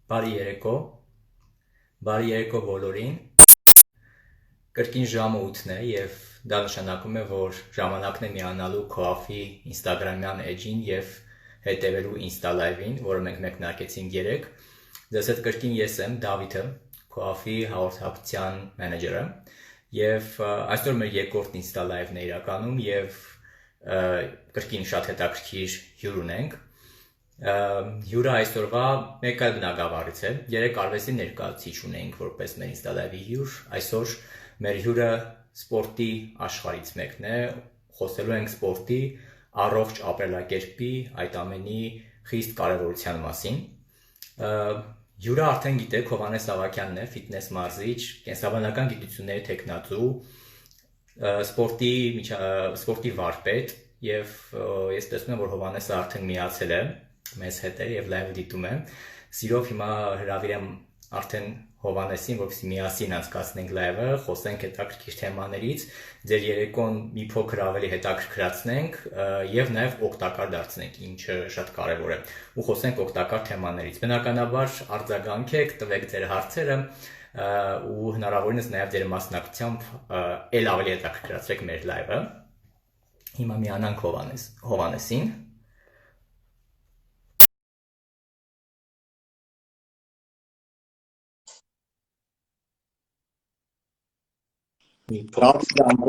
Բարի երեկո, բարի երեկո բոլորին։ Կրկին ժամը 8-ն է եւ դա նշանակում է, որ ժամանակն է միանալու Coaf-ի Instagram-յան էջին եւ հետեւելու Insta Live-ին, որը մենք մեկնարկեցինք երեկ։ Ձեզ հետ կրկին ես եմ Դավիթը, Coaf-ի հաղորդակցության մենեջերը, եւ այսօր մեր երկրորդ Insta Live-ն է իրականում եւ կրկին շատ հետաքրքիր հյուր ունենք։ Հյուրը այսօրվա մեկ այլ բնագավառից է։ Երեք արվեստի ներկայացուցիչ ունեինք որպես մեր Insta Live-ի հյուր, այսօր մեր հյուրը սպորտի աշխարհից մեկն է, խոսելու ենք սպորտի, առողջ ապրելակերպի, այդ ամենի խիստ կարևորության մասին։ Հյուրը արդեն գիտեք, Հովհաննես Ավագյանն է, ֆիթնես մարզիչ, կենսաբանական գիտությունների թեկնածու, սպորտի վարպետ, եւ ես տեսնում եմ, որ Հովհաննեսը արդեն միացել է մեզ հետ է եւ լայվ դիտում է։ Սիրով հիմա հրավիրեմ արդեն Հովհաննեսին, որպեսզի միասին անցկացնենք լայվը, խոսենք հետաքրքիր թեմաներից, ձեր երեկոն մի փոքր ավելի հետաքրքրացնենք եւ նաեւ օգտակար դարձնենք, ինչը շատ կարեւոր է։ Ու խոսենք օգտակար թեմաներից։ Բնականաբար արձագանքեք, տվեք ձեր հարցերը ու հնարավորինս նաեւ ձեր մասնակցությամբ ել ավելի հետաքրքրացրեք մեր լայվը։ Հիմա միանանք Հովհաննեսին։ Դավիթ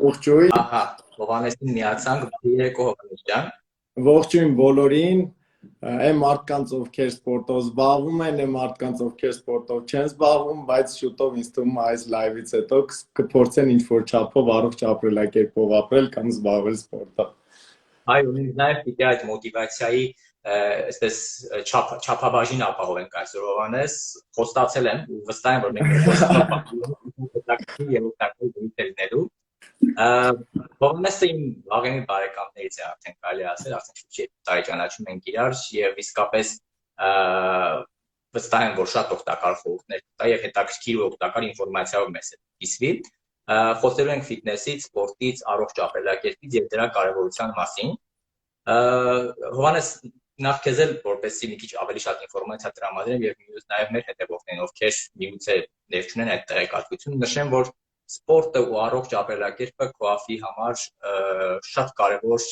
ողջույն։ Ահա, Հովհաննեսին միացանք, երեկո Հովհաննես ջան։ Ողջույն բոլորին, այն մարդկանց ովքեր սպորտով զբաղվում են, այն մարդկանց ովքեր սպորտով չեն զբաղվում, բայց շուտով ինձ թվում է այս լայվից հետո կփորձեն ինչ-որ չափով առողջ ապրելակերպով ապրել կամ զբաղվել սպորտով։ Այո, մենք նաև պիտի այդ մոտիվացիայի այսպես չափաբաժին ապահովենք այսօր Հովհաննես, խոստացել եմ ու վստահ եմ, որ մենք խոստացել Հովհաննեսը իմ վաղեմի բարեկամներից է արդեն կարելի ասել, արդեն շուտ տարի ճանաչում ենք իրար եւ իսկապես վստահ եմ, որ շատ օգտակար խորհուրդներ կտա եւ հետաքրքիր ու օգտակար ինֆորմացիայով մեզ հետ կիսվի։ Խոսելու ենք ֆիթնեսից, սպորտից, առողջ ապրելակերպից եւ դրա կարեւորության մասին։ Հովհաննես, նախ քեզ էլ որպեսզի մի քիչ ավելի շատ ինֆորմացիա տրամադրեմ եւ մյուս նաեւ մեր հետեւողներին, ովքեր միգուցե ներք չունեն այդ տեղեկատվությունը, նշեմ, որ սպորտը ու առողջ ապրելակերպը Coaf-ի համար շատ կարևոր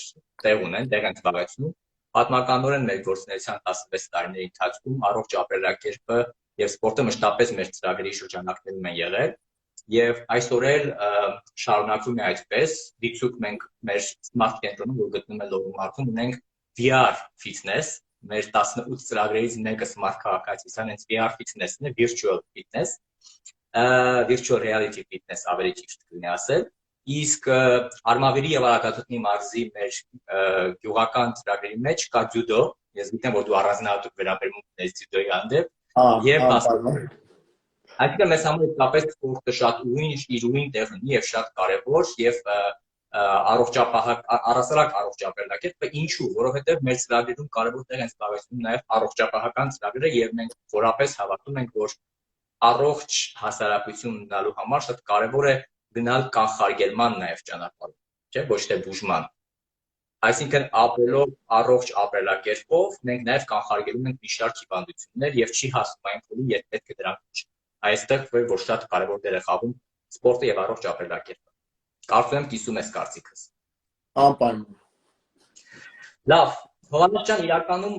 տեղ ունեն, տեղ են զբաղեցնում։ Պատմականորեն մեր գործունեության 16 տարիների ընթացքում առողջ ապրելակերպը եւ սպորտը մշտապես մեր ծրագրերի շրջանակներում են եղել եւ այսօր էլ շարունակվում է այդպես։ Դիցուք մենք մեր Smart կենտրոնում, որ գտնվում է Լոռու մարզում, ունենք VR fitness, մեր 18 ծրագրերից մեկը Smart քաղաքացիության հենց VR fitness-ն է, virtual fitness, virtual reality fitness ավելի ճիշտ կլինի ասել։ Իսկ Արմավիրի եւ Արագածոտնի մարզի մեր գյուղական ծրագրերի մեջ կա ձյուդո, ես գիտեմ, որ դու առանձնահատուկ վերաբերմունք ունես ձյուդոյի հանդեպ, եւ այսինքն մեզ համար իսկապես սպորտը շատ իր ուրույն տեղ ունի եւ շատ կարեւոր եւ առհասարակ առողջ ապրելակերպը ինչու, որովհետեւ մեր ծրագրերում կարեւոր տեղ են զբաղեցնում նաեւ առողջապահական ծրագրերը եւ մենք խորապես հավատում ենք, որ առողջ հասարակություն ունենալու համար շատ կարեւոր է գնալ կանխարգելման նաեւ ճանապարհով, չէ՞, ոչ թե բուժման։ Այսինքն ապրելով առողջ ապրելակերպով մենք նաեւ կանխարգելում ենք մի շարք հիվանդություններ եւ չի հասնում այն փուլին, երբ պետք է դրանք այստեղ որ շատ կարևոր դեր է խաղում սպորտը եւ առողջ ապրելակերպը։ Կարծում եմ կիսում ես կարծիքս։ Անպայման։ Լավ, Հովհաննես ջան, իրականում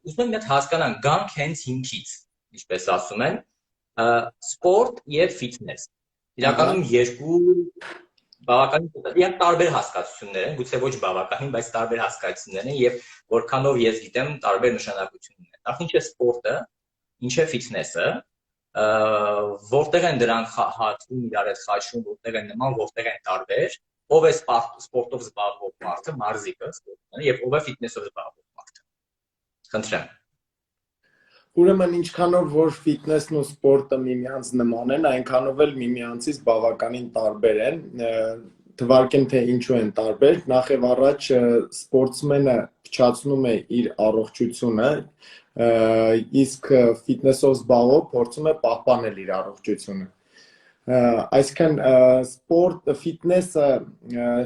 ուզում եմ մի հատ հասկանանք, գանք հենց հիմքից, ինչպես ասում են, սպորտ եւ ֆիթնես։ Իրականում երկու բավականին տարբեր հասկացություններ են, գուցե ոչ բավականին, բայց տարբեր հասկացություններ են եւ որքանով ես գիտեմ, տարբեր նշանակություն ունեն։ Նախ ինչ է սպորտը, ինչ է ֆիթնեսը, որտեղ են դրանք հատվում իրար հետ խաչվում, որտեղ են նման, որտեղ են տարբեր, ով է սպորտով զբաղվող մարդը, մարզիկը, եւ ով է ֆիթնեսով զբաղվող մարդը։ Խնդրեմ։ Ուրեմն ինչքանով որ ֆիթնեսն ու սպորտը միմյանց նման են, այնքանով էլ միմյանցից բավականին տարբեր են։ Թվարկեմ թե ինչու են տարբեր։ Նախ եւ առաջ սպորտսմենը փչացնում է իր առողջությունը, իսկ ֆիթնեսով զբաղվող փորձում է պահպանել իր առողջությունը։ Այսինքն սպորտ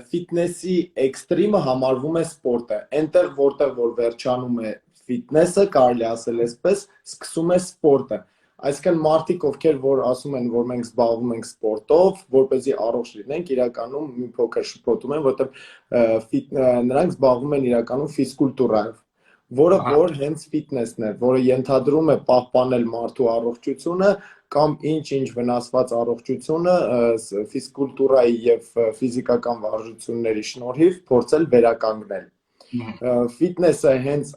ֆիթնեսի էքստրիմը համարվում է սպորտը, այնտեղ որտեղ որ վերջանում է ֆիթնեսը, կարելի ասել այսպես, սկսում է սպորտը։ Այսինքն մարդիկ, ովքեր որ ասում են, որ մենք զբաղվում ենք սպորտով, որպեսզի առողջ լինենք, իրականում մի փոքր շփոթում են, որովհետև նրանք զբաղվում են իրականում ֆիզկուլտուրայով, որը որ հենց ֆիթնեսն է, որը ենթադրում է պահպանել մարդու առողջությունը կամ ինչ վնասված առողջությունը ֆիզկուլտուրայի եւ ֆիզիկական վարժությունների շնորհիվ փորձել վերականգնել։ Ֆիթնեսը հենց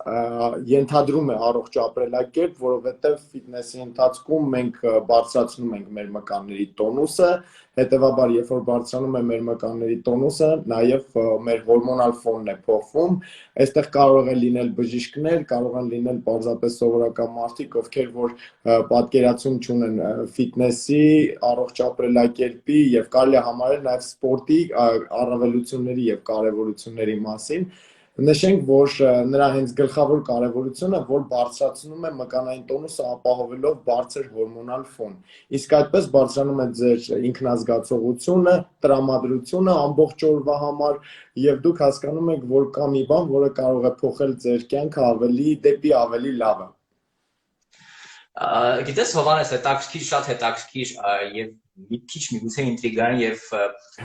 ենթադրում է առողջ ապրելակերպ, որովհետև ֆիթնեսի ընթացքում մենք բարձրացնում ենք մեր մկանների տոնուսը, հետևաբար երբ որ բարձրանում է մեր մկանների տոնուսը, նաև մեր հորմոնալ ֆոնն է փոխվում, այստեղ կարող է լինել բժիշկներ, կարող են լինել պարզապես սովորական մարդիկ, ովքեր որ պատկերացում չունեն ֆիթնեսի, առողջ ապրելակերպի եւ կարելի է համարել նաև սպորտի առավելությունների եւ կարեւորությունների մասին։ Նշենք, որ նրա հենց գլխավոր կարևորությունը, որ բարձրացնում է մկանային տոնուսը ապահովելով բարձր հորմոնալ ֆոն։ Իսկ այդպես բարձրանում է ձեր ինքնազգացողությունը, տրամադրությունը ամբողջ օրվա համար եւ դուք հասկանում եք, որ կա մի բան, որը կարող է փոխել ձեր կյանքը դեպի ավելի լավը։ Գիտես Հովանես, շատ հետաքրքիր եւ մի քիչ միգուցե ինտրիգային եւ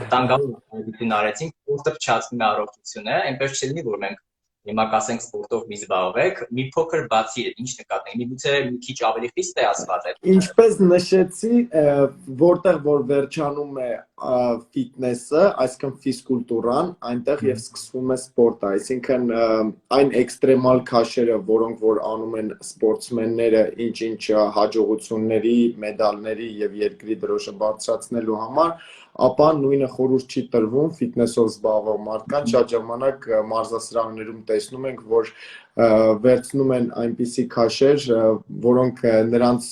վտանգավոր արեցինք, որտեղ փչացնում է առողջությունը, այնպես չլինի, որ մենք հիմա կասենք սպորտով մի զբաղվեք, մի փոքր բացի է, ինչ նկատենք, միգուցե մի քիչ ավելի խիստ է ասված այդ։ Ինչպես նշեցի, որտեղ որ վերջանում է ֆիթնեսը, այսինքն ֆիզկուլտուրան, այնտեղ եւ սկսվում է սպորտը, այսինքն այն էքստրեմալ քաշերը, որոնք որ անում են սպորտսմենները, ինչ հաջողությունների, մեդալների եւ երկրի դրոշը բարձրացնելու համար, ապա նույնը խորհուրդ չի տրվում ֆիթնեսով զբաղվող մարդկանց, շատ ժամանակ մարզասրահներում տեսնում ենք, որ վերցնում են այնպիսի քաշեր, որոնք նրանց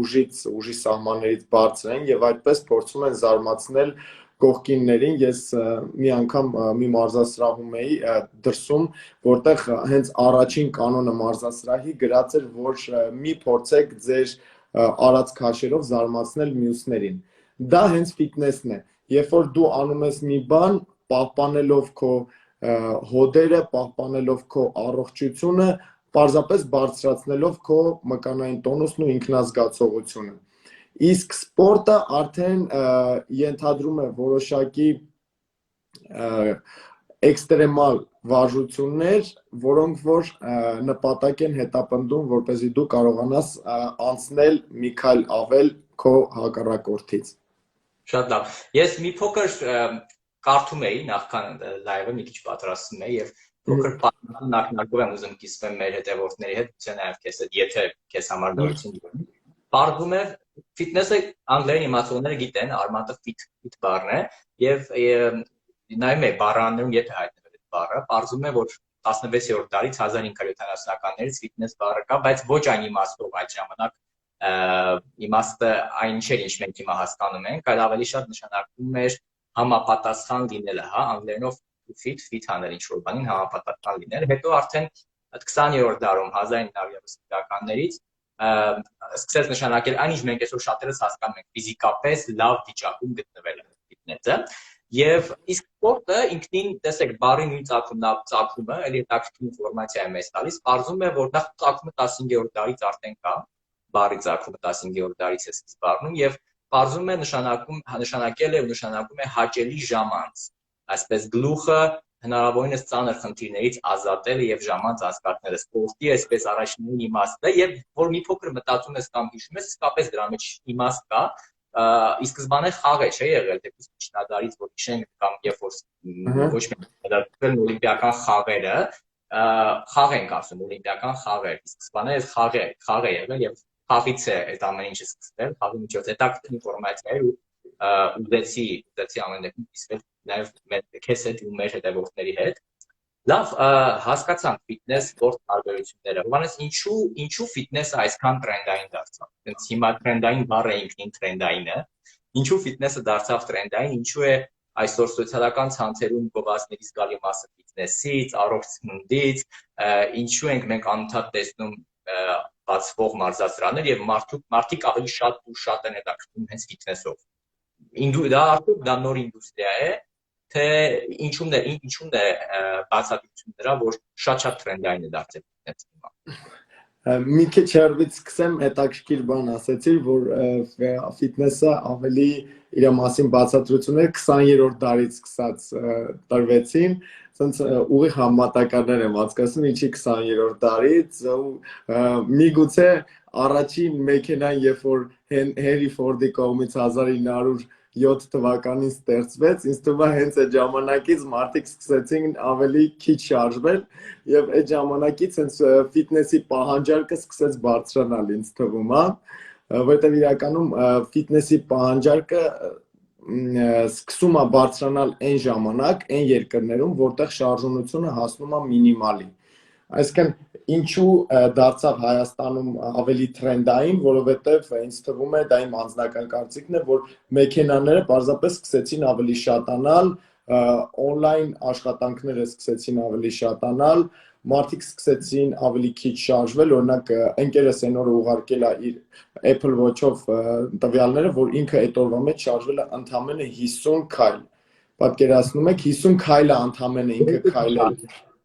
ուժի սահմաններից բարձր են եւ այդպես փորձում են զարմացնել կողքիններին։ Ես մի անգամ մի մարզասրահում էի դրսում, որտեղ հենց առաջին կանոնը մարզասրահի գրած էր, որ մի փորձեք ձեր արած քաշերով զարմացնել մյուսներին։ Դա հենց ֆիթնեսն է։ Երբ որ դու անում ես մի բան, պահպանելով քո հոդերը, պահպանելով քո առողջությունը, պարզապես բարձրացնելով քո մկանային տոնուսն ու ինքնազգացողությունը։ Իսկ սպորտը արդեն ենթադրում է որոշակի էքստրեմալ վարժություններ, որոնք որ նպատակ են հետապնդում, որպեսզի դու կարողանաս անցնել մի քայլ ավել քո հակառակորդից։ Շատ լավ։ Ես մի փոքր կարդում էի նախքան լայվը մի քիչ պատրաստում էի եւ փոքր ակնարկով եմ ուզում կիսվեմ մեր հետևորդների հետ, գուցե նաեւ քեզ հետ, եթե քեզ համար նորություն լինի։ Պարզվում է ֆիթնեսը անգլերեն իմացողները գիտեն, արմատը ֆիթ բառն է եւ նայում եմ բառաներում եթե հայտնվել այդ բառը, պարզվում է որ 16-րդ դարից 1570-ականներից ֆիթնես բառը կա, բայց ոչ այն իմաստով այդ ժամանակ իմաստը այն չէր, ինչ մենք հիմա հասկանում ենք, այլ ավելի շատ նշանակում էր համապատասխան լինելը, հա, անգլերենով fit անել ինչ-որ բանին համապատասխան լինել։ Հետո արդեն 20-րդ դարում 1930-ականներից սկսեց նշանակել այն, ինչ մենք այսօր շատերս հասկանում ենք, ֆիզիկապես լավ վիճակում գտնվելը ֆիթնեսը։ Եվ իսկ սպորտը ինքնին, տեսեք, բառի նույն ծագումը, էլի հետաքրքիր ինֆորմացիա է մեզ տալիս, պարզվում է, որ նախ ծագումը 15-րդ դարից արդեն կա, բառի ծագումը 15-րդ դարից է սկիզբ առնում եւ պարզվում է նշանակել է ու նշանակում է հաճելի ժամանց, այսպես գլուխը հնարավորինս ծանր խնդիրներից ազատելը եւ ժամանց անցկացնելը, սպորտի այսպես առաջին իմաստը եւ որ մի փոքր մտածում ես կամ հիշում ես, իսկապես դրա մեջ իմաստ կա, ի սկզբանե խաղ է չէ եղել, դեպի միջնադարից որ հիշենք կամ երբ որ ոչ միայն օլիմպիական խաղերը, խաղ ենք ասում, օլիմպիական խաղեր, ի սկզբանե այս խաղ է եղել եւ խաղից է այդ ամեն ինչը սկսվել, խաղի միջոց հետաքրքիր ինֆորմացիա էր ու ուզեցի ամեն դեպքում իսկել նաև քեզ հետ ու մեր հետևորդների հետ։ Լավ, հասկացանք ֆիթնես սպորտ տարբերությունները։ Հովանես, ինչու ֆիթնեսը այսքան տրենդային դարձավ։ Հենց հիմա տրենդային բառը ինքնին տրենդային է։ Ինչու ֆիթնեսը դարձավ տրենդային, ինչու է այսօր սոցիալական ցանցերում գովազդների զգալի մասը ֆիթնեսից, առողջ սննդից, ինչու ենք մենք անընդհատ տեսնում բացվող մարզասրահներ եւ մարդիկ ավելի շատ ու շատ են հետաքրքրում հենց ֆիթնեսով։ Դա արդյոք դա նոր ինդուստրիա է, թե ինչու՞մն է բացատրությունը դրա, որ շատ տրենդային է դարձել ֆիթնեսը հիմա։ Մի քիչ հեռվից սկսեմ, հետաքրքիր բան ասացիր, որ ֆիթնեսը ավելի իր մասին բացատրություններ 20-րդ դարից սկսած տրվեցին, ասենց ուղիղ համատականներ եմ հասկացնում, ինչի 20-րդ դարից ու միգուցե առաջին մեքենան, երբ որ Հենրի Ֆորդի կողմից 1907 թվականին ստեղծվեց, ինձ թվում է հենց այդ ժամանակից մարդիկ սկսեցին ավելի քիչ շարժվել եւ այդ ժամանակից հենց ֆիթնեսի պահանջարկը սկսեց բարձրանալ, ինձ թվում է, որովհետեւ իրականում ֆիթնեսի պահանջարկը սկսում է բարձրանալ այն ժամանակ, այն երկրներում, որտեղ շարժունությունը հասնում է մինիմալի։ Այսինքն ինչու դարձավ Հայաստանում ավելի տրենդային, որովհետև ինձ թվում է դա իմ անձնական կարծիքն է, որ մեքենաները պարզապես սկսեցին ավելի շատանալ, on-line աշխատանքները սկսեցին ավելի շատանալ, մարդիկ սկսեցին ավելի քիչ շարժվել, օրինակ ընկերս այն օրը ուղարկել է իր Apple Watch-ով տվյալները, որ ինքը այդ օրվա մեջ շարժվել է ընդամենը 50 քայլ։ Պատկերացնում եք, 50 քայլը ընդամենը ինքը քայլել։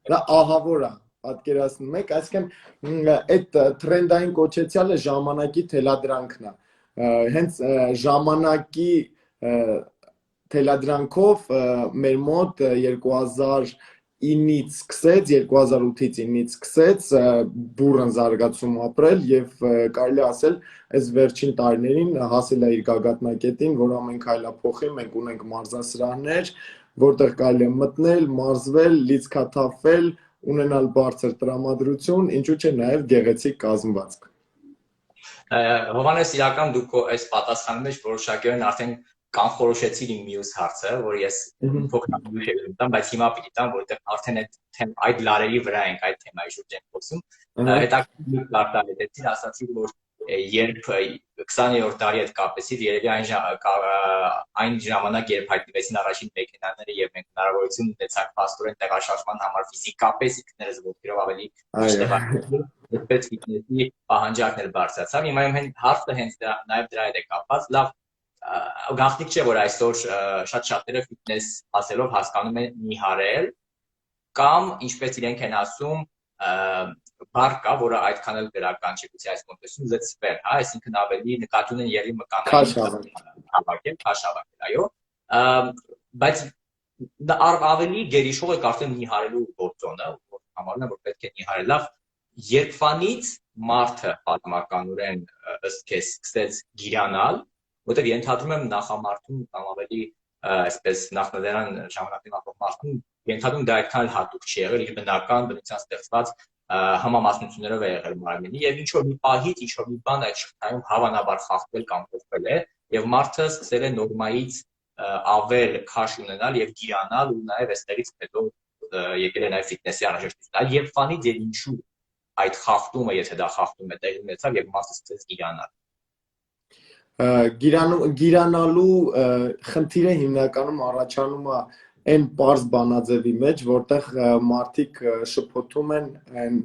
Դա ահավոր է, պատկերացնում եք, այսինքն այդ տրենդային կոչեցյալը ժամանակի թելադրանքն է։ Հենց ժամանակի թելադրանքով մեր մոտ 2009-ից սկսեց, 2008-ից 9-ից սկսեց բուրըն զարգացում ապրել եւ կարելի ասել այս վերջին տարիներին հասել է իր գագաթնակետին, որ ամեն քայլա փոխի, մենք ունենք մարզասրահներ, որտեղ կարելի է մտնել, մարզվել, լիցքաթափվել, ունենալ բարձր տրամադրություն, ինչու՞ չէ նաեւ գեղեցիկ կազմվածք։ Հովանես, իրական դուք այս պատասխանի մեջ որոշակիորեն արդեն կանխորոշեցիր իմ մյուս հարցը, որ ես փոքր եմ, բայց հիմա պիտի տամ, որովհետև արդեն այդ լարերի վրա ենք այդ թեմայի շուրջ ենք խոսում։ Հետաքրքիր արտահայտեցիր, ասացիր, որ երբ 20-րդ դարի հետ կապեցիր, երևի այն ժամանակ, երբ հայտնվեցին առաջին մեքենաները եւ մենք հնարավորություն ունեցանք փաստորեն տեղաշարժման համար ֆիզիկապես ինքներս ոտքերով ավելի ճշտել, որպես ֆիթնեսի պահանջարկներ բարձրացավ։ Հիմա իմ հարցը հենց նաեւ դրա հետ է կապված, լավ գաղտնիք չէ, որ այսօր շատ-շատերը ֆիթնես ասելով հասկանում են նիհարել կամ ինչպես իրենք են ասում բառ կա, որը այդքան էլ գրական չի, գուցե այս կոնտեքստում լցվել, հա, այսինքն ավելի նկատի ունեն ելի մկանային հավաքել, քաշ հավաքել, այո, բայց դա ավելի գերիշխող է կարծեմ նիհարելու գործոնը, որ համարում եմ, որ պետք է նիհարել, լավ, երբվանից մարդը պատմականորեն ըստ քեզ սկսեց գիրանալ, որտեղ ենթադրում եմ նախամարդում կամ ավելի այսպես նախնադարյան ժամանակին ապրող մարդուն ենթադրում դա այդքան հատուկ չի եղել, իր բնական բնության ստեղծված համամասնություններով է եղել մարմինի եւ ինչ որ մի պահից ինչ որ մի բան այդ շղթայում հավանաբար խախտվել կամ փոխվել է եւ մարդը սկսել է նորմայից ավել քաշ ունենալ եւ գիրանալ ու նաեւ այստեղից հետո եկել է նաեւ ֆիթնեսի անհրաժեշտություն։ Այդ երբանից եւ ինչու այդ խախտումը, եթե դա խախտում է տեղի ունեցավ եւ մարդը սկսեց գիրանալ։ Գիրանալու խնդիրը հիմնականում առաջանում է այն պարզ բանաձևի մեջ, որտեղ մարդիկ շփոթում են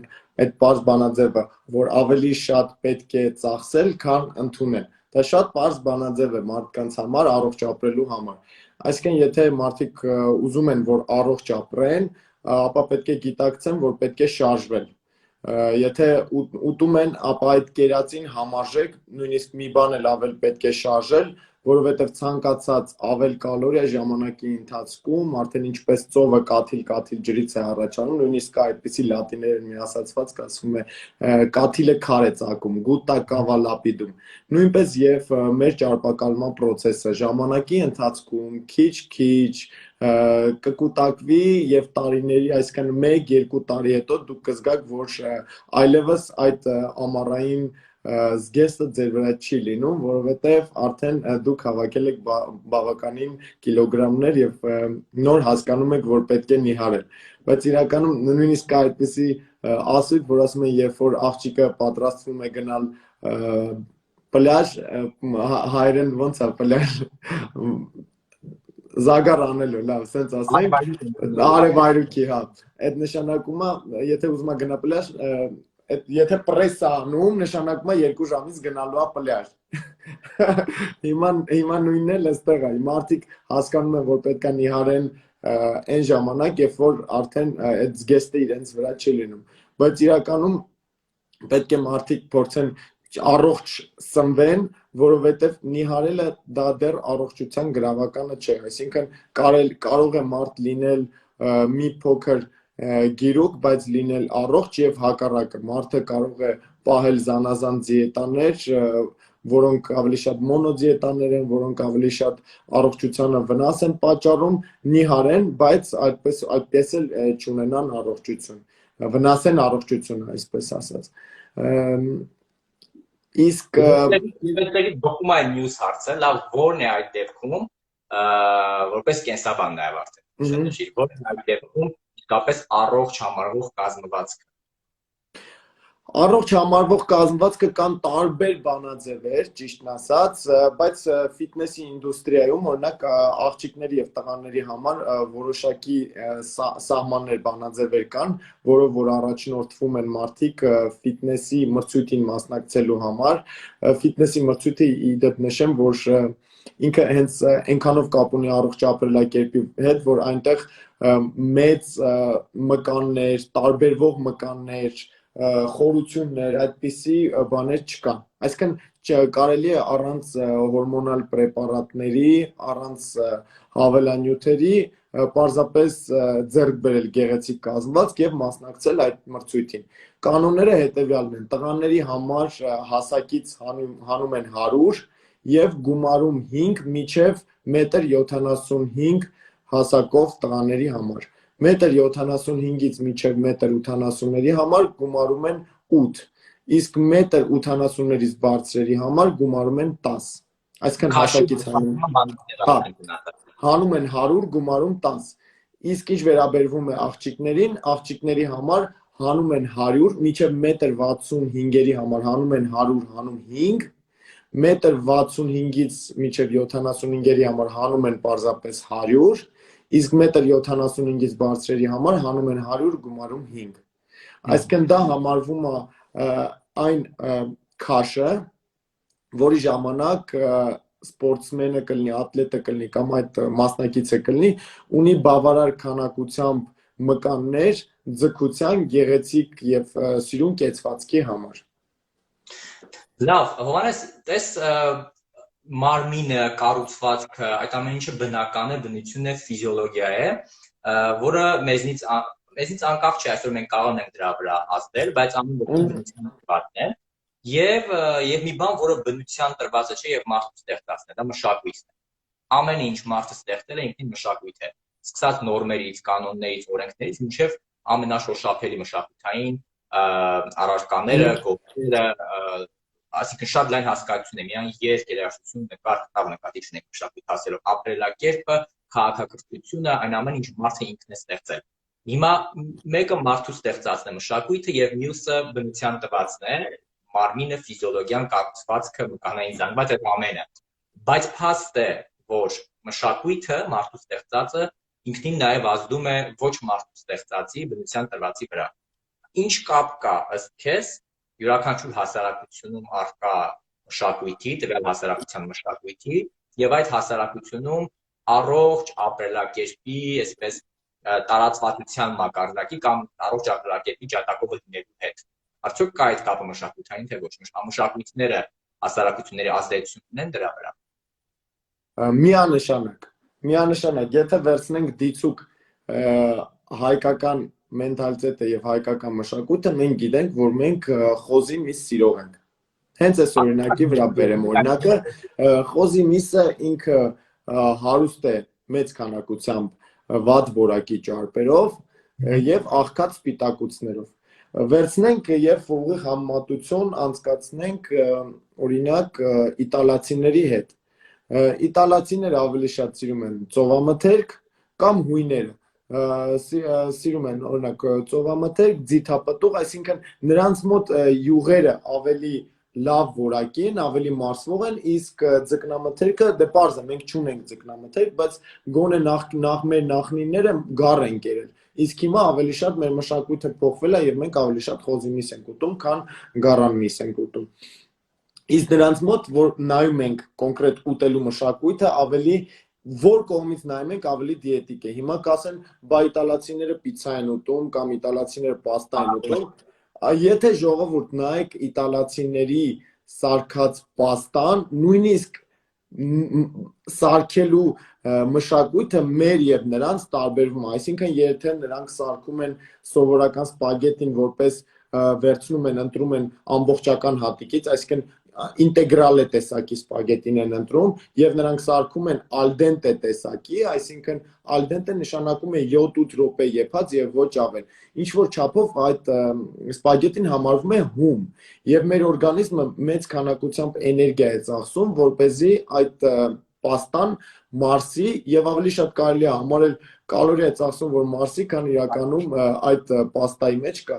այդ պարզ բանաձևը, որ ավելի շատ պետք է ծախսել, քան ընդունել։ Դա շատ պարզ բանաձև է մարդկանց համար, առողջ ապրելու համար։ Այսինքն, եթե մարդիկ ուզում են, որ առողջ ապրեն, ապա պետք է գիտակցեն, որ պետք է շարժվել։ Եթե ուտում են, ապա այդ կերածին համարժեք, նույնիսկ մի բան էլ ավել պետք է շարժել, որովհետև ցանկացած ավել կալորիա ժամանակի ընթացքում արդեն ինչպես ծովը կաթիլ ջրից է առաջանում, նույնիսկ այդպիսի լատիներեն մի ասացված ասվում է կաթիլը քար է ծակում, gutta cava lapidum։ Նույնպես եւ մեր ճարպակալման process-ը ժամանակի ընթացքում քիչ կկուտակվի եւ տարիների, այսինքն 1-2 տարի հետո դուք կզգաք, որ այլևս այդ ամառային զգեստը ձեր վրա չի լինում, որովհետև արդեն դուք հավաքել եք բավականին կիլոգրամներ եւ նոր հասկանում եք, որ պետք է նիհարել։ Բայց իրականում նույնիսկ կա այդպիսի ասույթ, որ ասում են, երբ որ աղջիկը պատրաստվում է գնալ պլաժ, հայերեն ոնց է պլաժ զագար անելու, լավ, սենց ասենք, արևայրուքի, հա, այդ նշանակում է, եթե ուզում է գնա պլաժ, եթե պրես է անում, նշանակում է 2 ժամից գնալու է պլաժ։ Հիմա նույնն էլ այստեղ է, մարդիկ հասկանում են, որ պետք է նիհարեն այն ժամանակ, երբ որ արդեն այդ զգեստը իրենց վրա չի լինում։ Բայց իրականում պետք է մարդիկ փորձեն առողջ սնվեն, որովհետև նիհարելը դա դեռ առողջության գրավականը չէ, այսինքն կարող է մարդ լինել մի փոքր գիրուկ, բայց լինել առողջ եւ հակառակը, մարդը կարող է պահել զանազան դիետաներ, որոնք ավելի շատ մոնոդիետաներ են, որոնք ավելի շատ առողջությանը վնաս են պատճառում, նիհարեն, բայց այդպես էլ չունենան առողջություն, վնասեն առողջությունը, այսպես ասած։ Իսկ Իվետերի դոկումենտ նյուս հարցը, լավ, որն է այդ դեպքում, որպես կենսաբան նաև արդեն շնչիր, որն է այդ դեպքում իսկապես առողջ համարվող կազմվածքը։ Առողջ համարվող կազմվածքը կան տարբեր բանաձևեր, ճիշտն ասած, բայց ֆիթնեսի ինդուստրիայում, օրինակ, աղջիկների եւ տղաների համար որոշակի սահմաններ, բանաձևեր կան, որով որ առաջնորդվում են մարդիկ ֆիթնեսի մրցույթին մասնակցելու համար։ Ֆիթնեսի մրցույթը ի դեպ նշեմ, որ ինքը հենց այնքանով կապ ունի առողջ ապրելակերպի հետ, որ այնտեղ մեծ մկաններ, տարբերվող մկաններ, խորություններ, այդպիսի բաներ չկան։ Այսինքն կարելի է առանց հորմոնալ պրեպարատների, առանց հավելանյութերի պարզապես ձեռք բերել գեղեցիկ կազմվածք եւ մասնակցել այդ մրցույթին։ Կանոնները հետեւյալն են. տղաների համար հասակից հանում են 100 եւ գումարում 5 մինչեւ 1.75 հասակով տղաների համար։ 1.75-ից մինչև 1.80-ների համար գումարում են 8, իսկ 1.80-ներից բարձրերի համար գումարում են 10։ Այսինքն հասակից հանում են 100, գումարում 10։ Իսկ ինչ վերաբերվում է աղջիկներին, աղջիկների համար հանում են 100, մինչև 1.65-երի համար հանում են 100, հանում 5, 1.65-ից մինչև 75-երի համար հանում են պարզապես 100, իսկ 1.75-ից բարձրերի համար հանում են 100, գումարում 5։ Այսինքն դա համարվում է այն քաշը, որի ժամանակ սպորտսմենը կլինի, ատլետը կլինի կամ այդ մասնակիցը կլինի, ունի բավարար քանակությամբ մկաններ ձգության, գեղեցիկ եւ սիրուն կեցվածքի համար։ Լավ, Հովհաննես, տես մարմինը, կառուցվածքը, այդ ամեն ինչը բնական է, բնություն է, ֆիզիոլոգիա է, որը մեզնից անկախ չէ, այսօր մենք կարող ենք դրա վրա ազդել, բայց ամեն ոքի բնության տրվածն է, եւ մի բան, որը բնության տրվածը չէ եւ մարդու ստեղծածն է, դա մշակույթն է։ Ամեն ինչ մարդը ստեղծել է ինքնին մշակույթ է, սկսած նորմերից, կանոններից, օրենքներից, մինչեւ ամենաշոշափելի մշակութային առարկաները, գործերը, այսինքն շատ լայն հասկացություն է, միայն երկ, երաժշտություն, նկար, կտավ նկատի չունենք մշակույթ հասելով, ապրելակերպը, քաղաքակրթությունը, այն ամեն ինչ մարդը ինքն է ստեղծել։ Հիմա մեկը մարդու ստեղծածն է մշակույթը եւ մյուսը բնության տվածն է, մարմինը, ֆիզիոլոգիան, կառուցվածքը, մկանային զանգված այդ ամենը։ Բայց փաստ է, որ մշակույթը, մարդու ստեղծածը ինքնին նաեւ ազդում է ոչ մարդու ստեղծածի, բնության տրվածի վրա։ Ինչ կապ կա ըստ քեզ յուրաքանչյուր հասարակությունում առկա մշակույթի, տվյալ հասարակության մշակույթի եւ այդ հասարակությունում առողջ ապրելակերպի, այսպես տարածվածության մակարդակի կամ առողջ ապրելակերպի ջատագովը լինելու հետ։ Արդյոք կա այդ կապը մշակութային թե ոչ, մշակույթները հասարակությունների ազդեցություն ունեն դրա վրա։ Միանշանակ, եթե վերցնենք դիցուկ հայկական մենթալիտետը եւ հայկական մշակույթը, մենք գիտենք, որ մենք խոզի միս սիրող ենք։ Հենց այս օրինակի վրա բերեմ օրինակը, խոզի միսը ինքը հարուստ է մեծ քանակությամբ վատ որակի ճարպերով եւ աղքատ սպիտակուցներով։ Վերցնենք եւ ուղիղ համեմատություն անցկացնենք օրինակ իտալացիների հետ։ Իտալացիները ավելի շատ սիրում են ծովամթերք կամ հույները։ Սիրում են օրինակ ծովամթերք, ձիթապտուղ, այսինքն նրանց մոտ յուղերը ավելի լավ որակի են, ավելի մարսվող են, իսկ ձկնամթերքը դե պարզ է, մենք չունենք ձկնամթերք, բայց գոնե նախ մեր նախնիները գառ են կերել։ Իսկ հիմա ավելի շատ մեր մշակույթը փոխվել է եւ մենք ավելի շատ խոզի միս ենք ուտում, քան գառան միս ենք ուտում։ Իսկ նրանց մոտ, որ նայում ենք կոնկրետ ուտելու մշակույթը, ավելի որ կողմից նայում ենք ավելի դիետիկ է։ Հիմա կասեն, բա իտալացիները պիցցա են ուտում կամ իտալացիները պաստա են ուտում, Եթե ժողովուրդ նայեք իտալացիների սարքած պաստան, նույնիսկ սարքելու մշակույթը մեր եւ նրանց տարբերվում է, այսինքն եթե նրանք սարքում են սովորական սպագետին որպես վերցնում են, ընտրում են ամբողջական հատիկից, այսինքն ինտեգրալ է տեսակի սպագետին են ընտրում եւ նրանք սարքում են al dente տեսակի, այսինքն al dente նշանակում է 7-8 րոպե եփած եւ ոչ ավել։ Ինչ որ չափով այդ սպագետին համարվում է հում եւ մեր օրգանիզմը մեծ քանակությամբ էներգիա է ծախսում, որպեսզի այդ պաստան մարսի եւ ավելի շատ կարելի է համարել կալորիա է ծախսում, որ մարսի, քան իրականում այդ պաստայի մեջ կա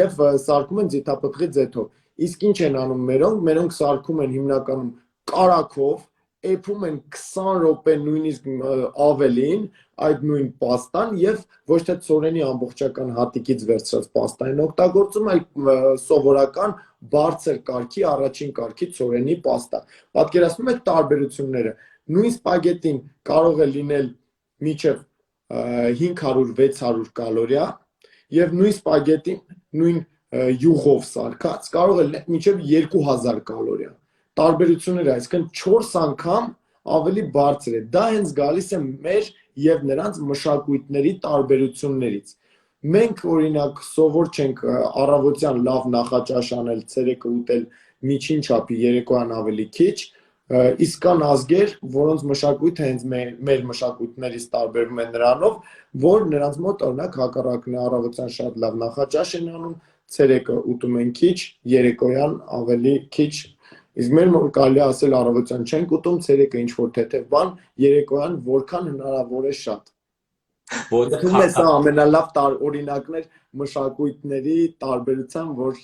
եւ սարքում են ձիթապտղի ձեթով։ Իսկ ինչ են անում մերոնք սարքում են հիմնականում կարագով, էփում են 20 րոպե նույնիսկ ավելին այդ նույն պաստան եւ ոչ թե ծորենի ամբողջական հատիկից վերցրած պաստան են օգտագործում, այլ սովորական բարձր կարգի առաջին կարգի ծորենի պաստա։ Պատկերացնում եք տարբերությունները։ Նույն սպագետին կարող է լինել մինչև 500-600 կալորիա եւ նույն սպագետին նույն յուղով սարքած կարող է մինչև 2000 կալորիա։ Տարբերությունները, այսինքն 4 անգամ ավելի բարձր է։ Դա հենց գալիս է մեր եւ նրանց մշակույթների տարբերություններից։ Մենք օրինակ սովոր չենք առավոտյան լավ նախաճաշ անել, ցերեկը ուտել միջին չափի, երեկոյան ավելի քիչ, իսկ կան ազգեր, որոնց մշակույթը հենց մեր մշակույթներից տարբերվում է նրանով, որ նրանց մոտ օրինակ հակառակն է, առավոտյան շատ լավ նախաճաշ են անում, ցերեկը ուտում են քիչ, երեկոյան ավելի քիչ, իսկ մեր մոտ կարելի է ասել առավոտյան չենք ուտում, ցերեկը ինչ որ թեթև բան, երեկոյան որքան հնարավոր է շատ։ Որտեղ է սա ամենալավ օրինակներ մշակույթների տարբերության, որ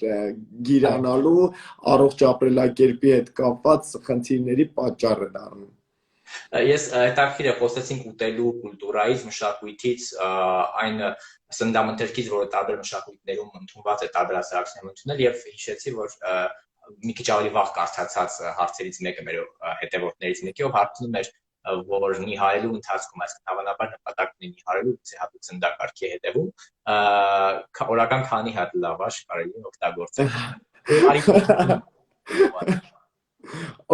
գիրանալու առողջ ապրելակերպի հետ կապված խնդիրների պատճառ է դառնում։ Ես հետաքրքիր է խոսեցինք ուտելու կուլտուրայից, մշակույթից, այն սննդամթերքից, որը տարբեր մշակույթներում ընդունված է, տարբեր հասարակություններում ընդունել եւ հիշեցի, որ մի քիչ ավելի վաղ կարդացած հարցերից մեկը մեր հետևորդներից մեկի, ով հարցնում էր, որ նիհարելու ընթացքում, այսինքն հավանաբար նպատակն է նիհարելու հատուկ ծննդակարգի հետևում, օրական քանի հատ լավաշ կարելի է օգտագործել։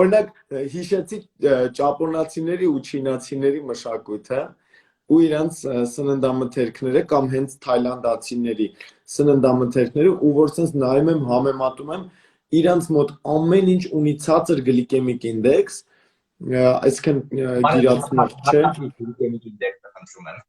Օրինակ հիշեցի ճապոնացիների ու չինացիների մշակույթը ու իրանց սննդամթերքները կամ հենց թայլանդացիների սննդամթերքները, ու որ sense նայում եմ, համեմատում եմ, իրանց մոտ ամեն ինչ ունի ցածր գլիկեմիկ ինդեքս, այսինքն գիրացնող չէ։ Գլիկեմիկ ինդեքսը խնդրում եմ։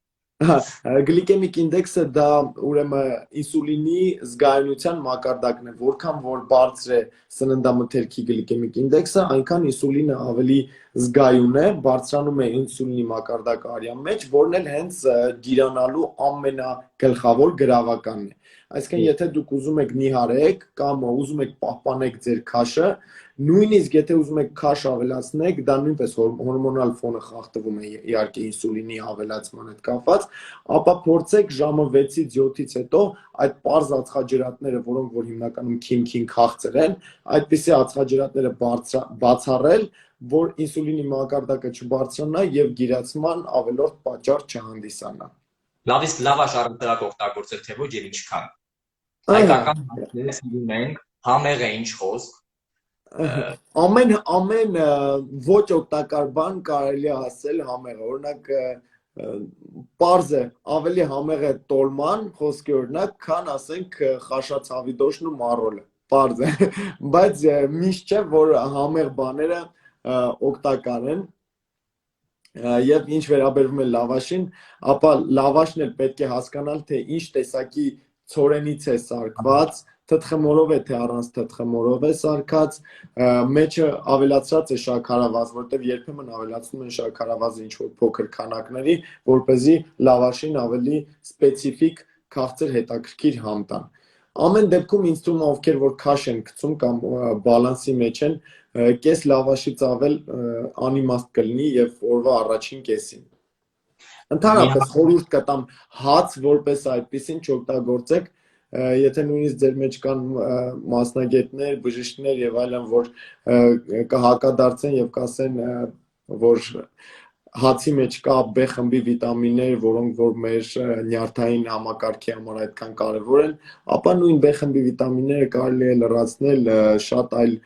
Գլիկեմիկ ինդեքսը դա ուրեմն ինսուլինի զգայունության մակարդակն է, որքան որ բարձր է սննդամթերքի գլիկեմիկ ինդեքսը, այնքան ինսուլինը ավելի զգայուն է, բարձրանում է ինսուլինի մակարդակը արյան մեջ, որն էլ հենց գիրանալու ամենագլխավոր գրավականն է։ Այսինքն եթե դուք ուզում եք նիհարեք կամ ուզում եք պահպանեք ձեր քաշը, նույնիսկ եթե ուզում եք քաշ ավելացնեք, դա նույնպես հորմոնալ ֆոնը խախտվում է իհարկե ինսուլինի ավելացման հետ կապված, ապա փորձեք ժամը 6-ից 7-ից հետո այդ պարզ ածխաջրատները, որոնք որ հիմնականում քիմքին քաղցր են, այդպիսի ածխաջրատները բացառել, որ ինսուլինի մակարդակը չբարձրանա եւ գիրացման ավելորդ պատճառ չհանդիսանա։ Լավ, իսկ լավաշ առընտրակ օգտագործել թե ոչ եւ ինչքան։ Հայկական հարցերը սիրում ենք, համեղ է ինչ խոսք։ Ամեն ոչ օգտակար բան կարելի է ասել համեղ է, օրինակ պարզ է, ավելի համեղ է տոլման, խոսքի օրինակ, քան ասենք խաշացավի դոշն ու մառոլը, պարզ է, բայց միշտ չէ, որ համեղ բաները օգտակար են։ Եվ ինչ վերաբերվում է լավաշին, ապա լավաշն էլ պետք է հասկանալ, թե ինչ տեսակի ցորենից է սարքված, թթխմորով է թե առանց թթխմորով է սարքած, մեջը ավելացրած է շաքարավազ, որտեղ երբեմն ավելացնում են շաքարավազը ինչ որ փոքր քանակների, որպեսզի լավաշին ավելի սպეციფიկ քաղցր հետաքրքիր համ տան։ Ամեն դեպքում ինձ թվում է ովքեր որ քաշ են գցում կամ բալանսի մեջ են, կես լավաշից ավել անիմաստ կլինի եւ օրվա առաջին կեսին։ Ընդհանրապես խորհուրդ կտամ հաց որպես այդպեսին չօգտագործեք, եթե նույնիսկ ձեր մեջ կան մասնագետներ, բժիշկներ եւ այլն, որ կհակադարձեն եւ կասեն, որ հացի մեջ կա B խմբի վիտամիններ, որոնք որ մեր նյարդային համակարգի համար այդքան կարևոր են, ապա նույն B խմբի վիտամինները կարելի է լրացնել շատ այլ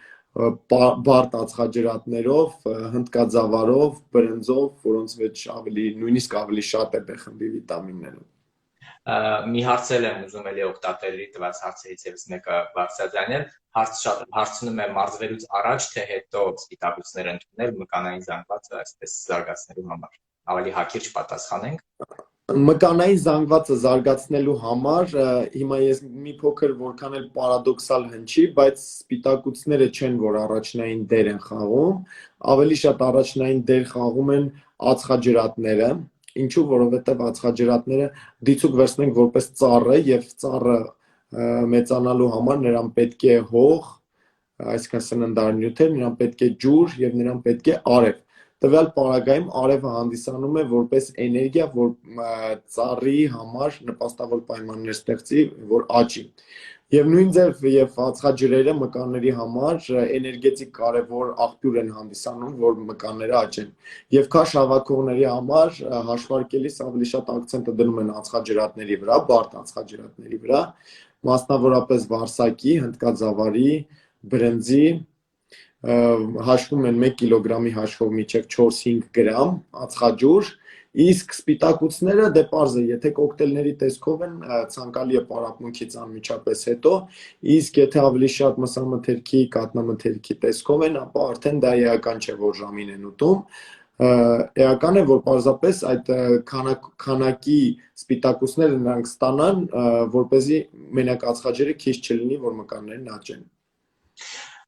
բարդ ածխաջրատներով, հնդկաձավարով, բրնձով, որոնց մեջ նույնիսկ ավելի շատ է B խմբի վիտամինները։ Մի հարց եմ ուզում էլի օգտատերերի տված հարցերից եւս մեկը բարձրաձայնել, հարցնում է մարզվելուց առաջ թե հետո սպիտակուցներ ընդունել մկանային զանգվածը այսպես զարգացնելու համար։ Ավելի հակիրճ պատասխանենք։ Մկանային զանգվածը զարգացնելու համար հիմա ես մի փոքր որքան էլ պարադոքսալ հնչի, բայց սպիտակուցները չեն, որ առաջնային դեր են խաղում, ավելի շատ առաջնային դեր խաղում են ածխաջրատները, ինչու, որովհետև ածխաջրատները դիցուկ վերցնենք որպես ծառը եւ ծառը մեծանալու համար նրան պետք է հող, այսինքն սննդարնյութեր, նրան պետք է ջուր եւ նրան պետք է արև։ Տվյալ պարագայում արևը հանդիսանում է որպես էներգիա, որ ծառի համար նպաստավոր պայմաններ ստեղծի, որ աճի։ Եվ նույն ձև եւ ածխաջրերը մկանների համար էներգետիկ կարևոր աղբյուր են հանդիսանում, որ մկանները աճեն։ Եվ քաշ հավաքողների համար հաշվարկելիս ավելի շատ ակցենտը դնում են ածխաջրատների վրա, բարդ ածխաջրատների վրա, մասնավորապես վարսակի, հնդկաձավարի, բրնձի, հաշվում են 1 կիլոգրամի հաշվով մինչև 4-5 գրամ ածխաջուր, իսկ սպիտակուցները դե պարզ է, եթե կոկտեյլների տեսքով են, ցանկալի է պարապմունքից անմիջապես հետո, իսկ եթե ավելի շատ մսամթերքի, կաթնամթերքի տեսքով են, ապա արդեն դա էական չէ, որ ժամին են ուտում, էական է, որ պարզապես այդ քանակի սպիտակուցները նրանք ստանան, որպեսզի մենակ ածխաջրը քիչ չլինի, որ մկաններն աճեն։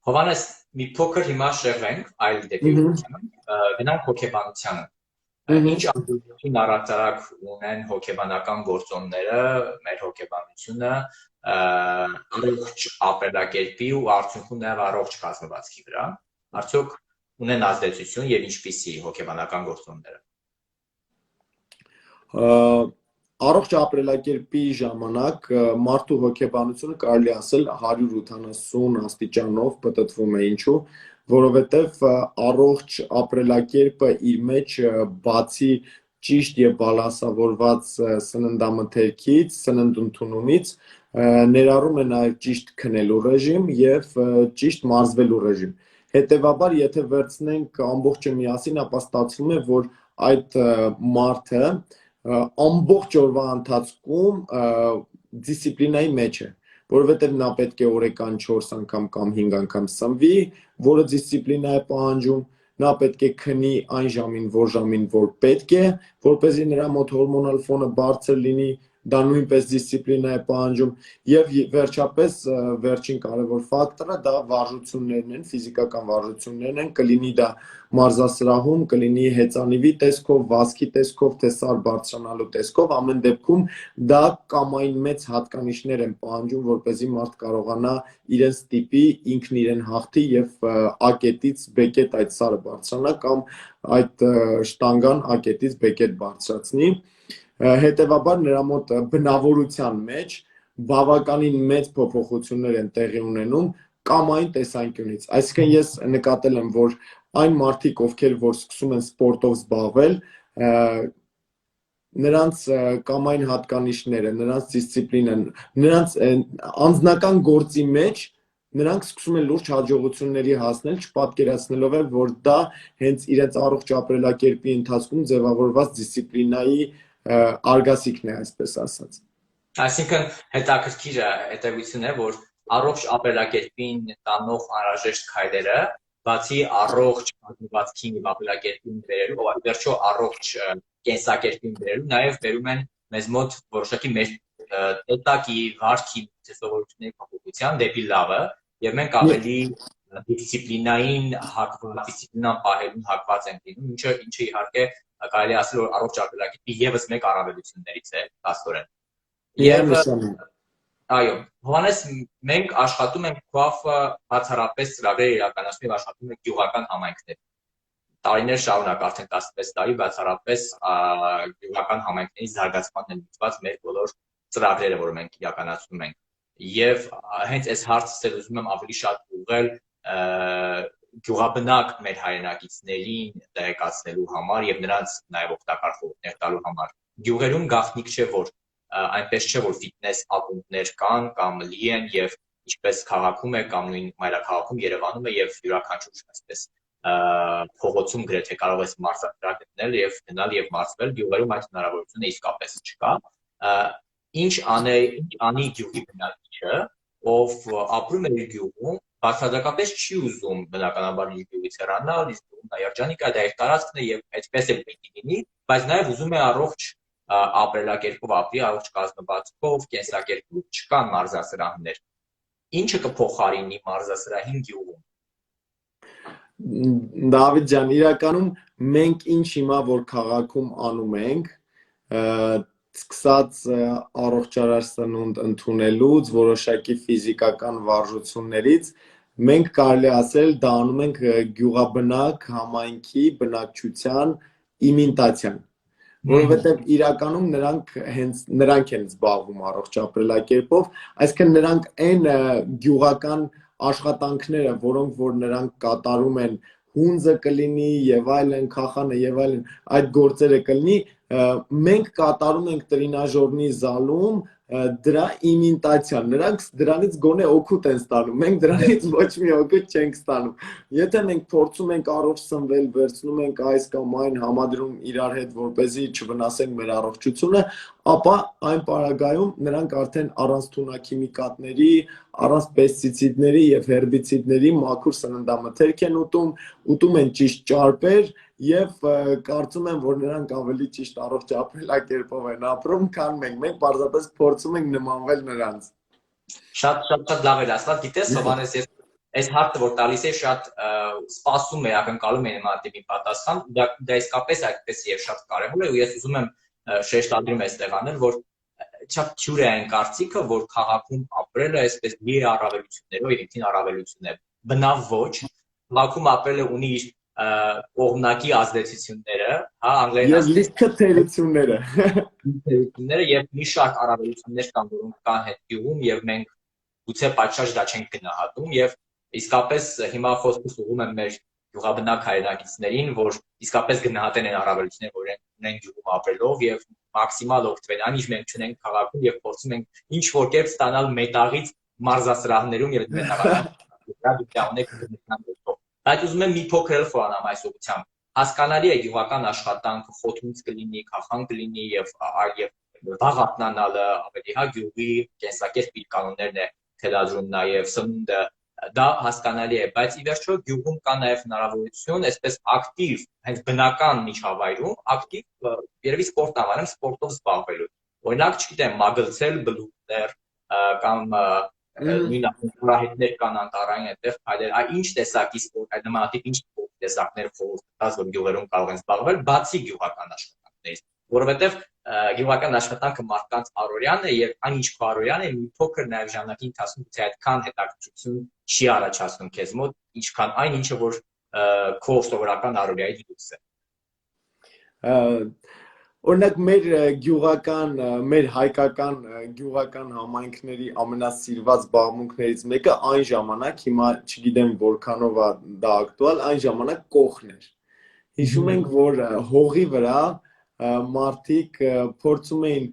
Հովհաննես, մի փոքր հիմա շեղվենք այլ դեպի գնանք հոգեբանությանը։ Ինչ ազդեցություն առհասարակ ունեն հոգեբանական գործոնները, մեր հոգեբանությունը առողջ ապրելակերպի ու արդյունքում նաև առողջ կազմվածքի վրա։ Արդյոք ունեն ազդեցություն եւ ինչպիսի հոգեբանական գործոնները։ Առողջ ապրելակերպի ժամանակ մարդու հոգեբանությունը կարելի ասել 180 աստիճանով պտտվում է, ինչու, որովհետև առողջ ապրելակերպը իր մեջ բացի ճիշտ եւ բալանսավորված սննդամթերքից, սննդընդունումից ներառում է նաեւ ճիշտ քնելու ռեժիմ եւ ճիշտ մարզվելու ռեժիմ։ Հետևաբար, եթե վերցնենք ամբողջը միասին, ապա ստացվում է, որ այդ մարդը ամբողջ օրվա ընթացքում դիսցիպլինայի մեջ է, որովհետև նա պետք է օրական 4 անգամ կամ 5 անգամ սնվի, որը դիսցիպլինա է պահանջում, նա պետք է քնի այն ժամին, որ պետք է, որպեսզի նրա մոտ հորմոնալ ֆոնը բարձր լինի, դա նույնպես դիսցիպլինա է պահանջում եւ վերջապես վերջին կարևոր ֆակտորը դա վարժություններն են, ֆիզիկական վարժություններն են, կլինի դա մարզասրահում, կլինի հեծանիվի տեսքով, վազքի տեսքով, թե սար բարձրանալու տեսքով, ամեն դեպքում դա կամային մեծ հատկանիշներ են պահանջում, որպեսզի մարդ կարողանա իրեն ստիպի, ինքն իրեն հաղթի եւ A-կետից B-կետ այդ սարը բարձրանա կամ այդ շտանգան A-կետից B-կետ բարձրացնի։ Հետևաբար նրա մոտ բնավորության մեջ բավականին մեծ փոփոխություններ են տեղի ունենում կամային տեսանկյունից։ Այսինքն ես նկատել եմ, որ այն մարդիկ, ովքեր որ սկսում են սպորտով զբաղվել, նրանց կամային հատկանիշները, նրանց դիսցիպլինան, նրանց անձնական գործի մեջ նրանք սկսում են լուրջ հաջողությունների հասնել, չպատկերացնելով էլ, որ դա հենց իրենց առողջ ապրելակերպի ընթացքում ձևավորված դիսցիպլինայի արգասիքն է, այսպես ասած։ Այսինքն հետաքրքիր հետևություն է, որ առողջ ապրելակերպին տանող անհրաժեշտ քայլերը, բացի առողջ կազմվածքին եւ ապրելակերպին բերելու, վերջո առողջ կենսակերպին բերելու, նաեւ բերում են մեզ մոտ որոշակի մեր տեսակի, վարքի, տեսողությունների փոփոխության դեպի լավը, եւ մենք ավելի դիսցիպլինային հակված, դիսցիպլինան պահելուն հակված ենք լինում, ինչը իհարկե կարելի ասել, որ առողջ ապրելակերպի եւս մեկ առավելություններից է, աստորեն։ Եվ այո, Հովհաննես, մենք աշխատում ենք ԿՈԱՖ-ը բացառապես ծրագրեր իրականացնում եւ աշխատում ենք գյուղական համայնքներում։ Տարիներ շարունակ, արդեն 16 տարի բացառապես գյուղական համայնքների զարգացմանն են միտված մեր բոլոր ծրագրերը, որ մենք իրականացնում ենք։ Եվ հենց այս հարցը ուզում եմ ավելի շատ ուղղել գյուղաբնակ մեր հայրենակիցներին տեղեկացնելու համար եւ նրանց նաեւ օգտակար խորհուրդներ տալու համար գյուղերում գաղտնիք չէ որ այնպես չէ որ ֆիթնես ակումբներ կան կամ լի են եւ ինչպես քաղաքում է կամ նույն մայրաքաղաքում Երևանում է եւ յուրաքանչյուր այսպես փողոցում գրեթե կարող ես մարզասրահ գտնել եւ գնալ եւ մարզվել գյուղերում այդ հնարավորությունը իսկապես չկա ինչ անի գյուղի բնակիչը ով ապրում է իր գյուղում բացարձակապես չի ուզում բնականաբար իր գյուղից հեռանալ իսկ գյուղում նա երջանիկ է դա իր տարածքն է եւ այդպես էլ պիտի լինի բայց նաեւ ուզում է առողջ ապրելակերպով ապրի առողջ կազմվածքով կենսակերպով չկան մարզասրահներ ինչը կփոխարինի մարզասրահին գյուղում Դավիթ ջան, իրականում մենք ինչ հիմա որ քաղաքում անում ենք, սկսած առողջարար սնունդ ընդունելուց, որոշակի ֆիզիկական վարժություններից, մենք կարելի ասել դա անում ենք գյուղաբնակ համայնքի բնակչության իմիտացիան, որովհետև իրականում նրանք են զբաղվում առողջ ապրելակերպով, այսինքն նրանք այն գյուղական աշխատանքները, որոնք որ նրանք կատարում են հունձը կլինի եւ այլն, քախանը եւ այլն, այդ գործերը կլինի, մենք կատարում ենք տրինաժորնի զալում դրա իմիտացիան, նրանք դրանից գոնե օգուտ են ստանում, մենք դրանից ոչ մի օգուտ չենք ստանում, եթե մենք փորձում ենք առողջ սնվել, վերցնում ենք այս կամ այն համադրում իրար հետ, որպեսզի չվնասենք մեր առողջությունը, ապա այն պարագայում նրանք արդեն առանց թունաքիմիկատների, առանց պեստիցիդների եւ հերբիցիդների մաքուր սննդամթերք են ուտում են ճիշտ ճարպեր եւ կարծում եմ, որ նրանք ավելի ճիշտ առողջ ապրելակերպով են ապրում, քան մենք պարզապես փորձում ենք նմանվել նրանց։ Շատ լավ էր ասված, գիտես, Հովհաննես, այս հարցը որ տալիս է շատ սպասում է, ակնկալում է նման տիպի պատասխան, դա իսկապես այդպես եւ շատ կարեւոր է ու ես ուզում եմ շեշտադրում այստեղ անել, որ շատ թյուր է այն կարծիքը, որ քաղաքում ապրելը այսպես մի առավելություններով եւ ինքնին առավելություն է։ Բնավ ոչ, քաղաքում ապրելը ունի իր կողմնակի ազդեցությունները, հա, անգլերեն եւ լիքը թերությունները եւ մի շարք առավելություններ կան, որոնք կան հետ գյուղում եւ մենք գուցե պատշաճ դա չենք գնահատում եւ իսկապես հիմա խոսքս ուղղում եմ մեր գյուղաբնակ հայրենակիցներին, որ իսկապես գնահատեն այն առավելությունները, որ ունեն գյուղում ապրելով եւ մաքսիմալ օգտվեն, այնինչ մենք չունենք քաղաքում եւ փորձում ենք ինչ որ կերպ ստանալ մետաղից մարզասրահներում եւ մետաղանակ Այդ ուզում եմ մի փոքր էլ խորանամ այս ուղղությամբ։ Հասկանալի է գյուղական աշխատանքը խոթունց կլինի, քախան կլինի եւ վաղ արթնանալը, ավելի հա գյուղի կենսակերպ իր կանոններն է թելադրում նաեւ սնունդը, դա հասկանալի է, բայց ի վերջո գյուղում կա նաեւ հնարավորություն այսպես ակտիվ, հենց բնական միջավայրում ակտիվ երևի սպորտ անվանեմ, սպորտով զբաղվելու։ Օրինակ, չգիտեմ, մագլցել բլուկներ կամ նույն ապրանքներ կան անտառային այդտեղ այլ այ ինչ տեսակի սպորտ այդ նմանատիպ ինչ սպորտ տեսակներ խորհուրդ տաս որ գյուղերում կարող են զբաղվել բացի գյուղական աշխատանքներից որովհետև գյուղական աշխատանքը մարդկանց առօրյան է եւ այն ինչ քո առօրյան է մի փոքր նաեւ ժամանակի ընթացքում գուցե այդքան հետաքրքրություն չի առաջացնում քեզ մոտ ինչքան այն ինչը որ քո սովորական առօրյայից դուրս է Օրինակ մեր գյուղական, մեր հայկական գյուղական համայնքների ամենասիրված զբաղմունքներից մեկը այն ժամանակ, հիմա չգիտեմ որքանով է դա ակտուալ, այն ժամանակ կողն էր։ Հիշում ենք, որ հողի վրա մարդիկ փորձում էին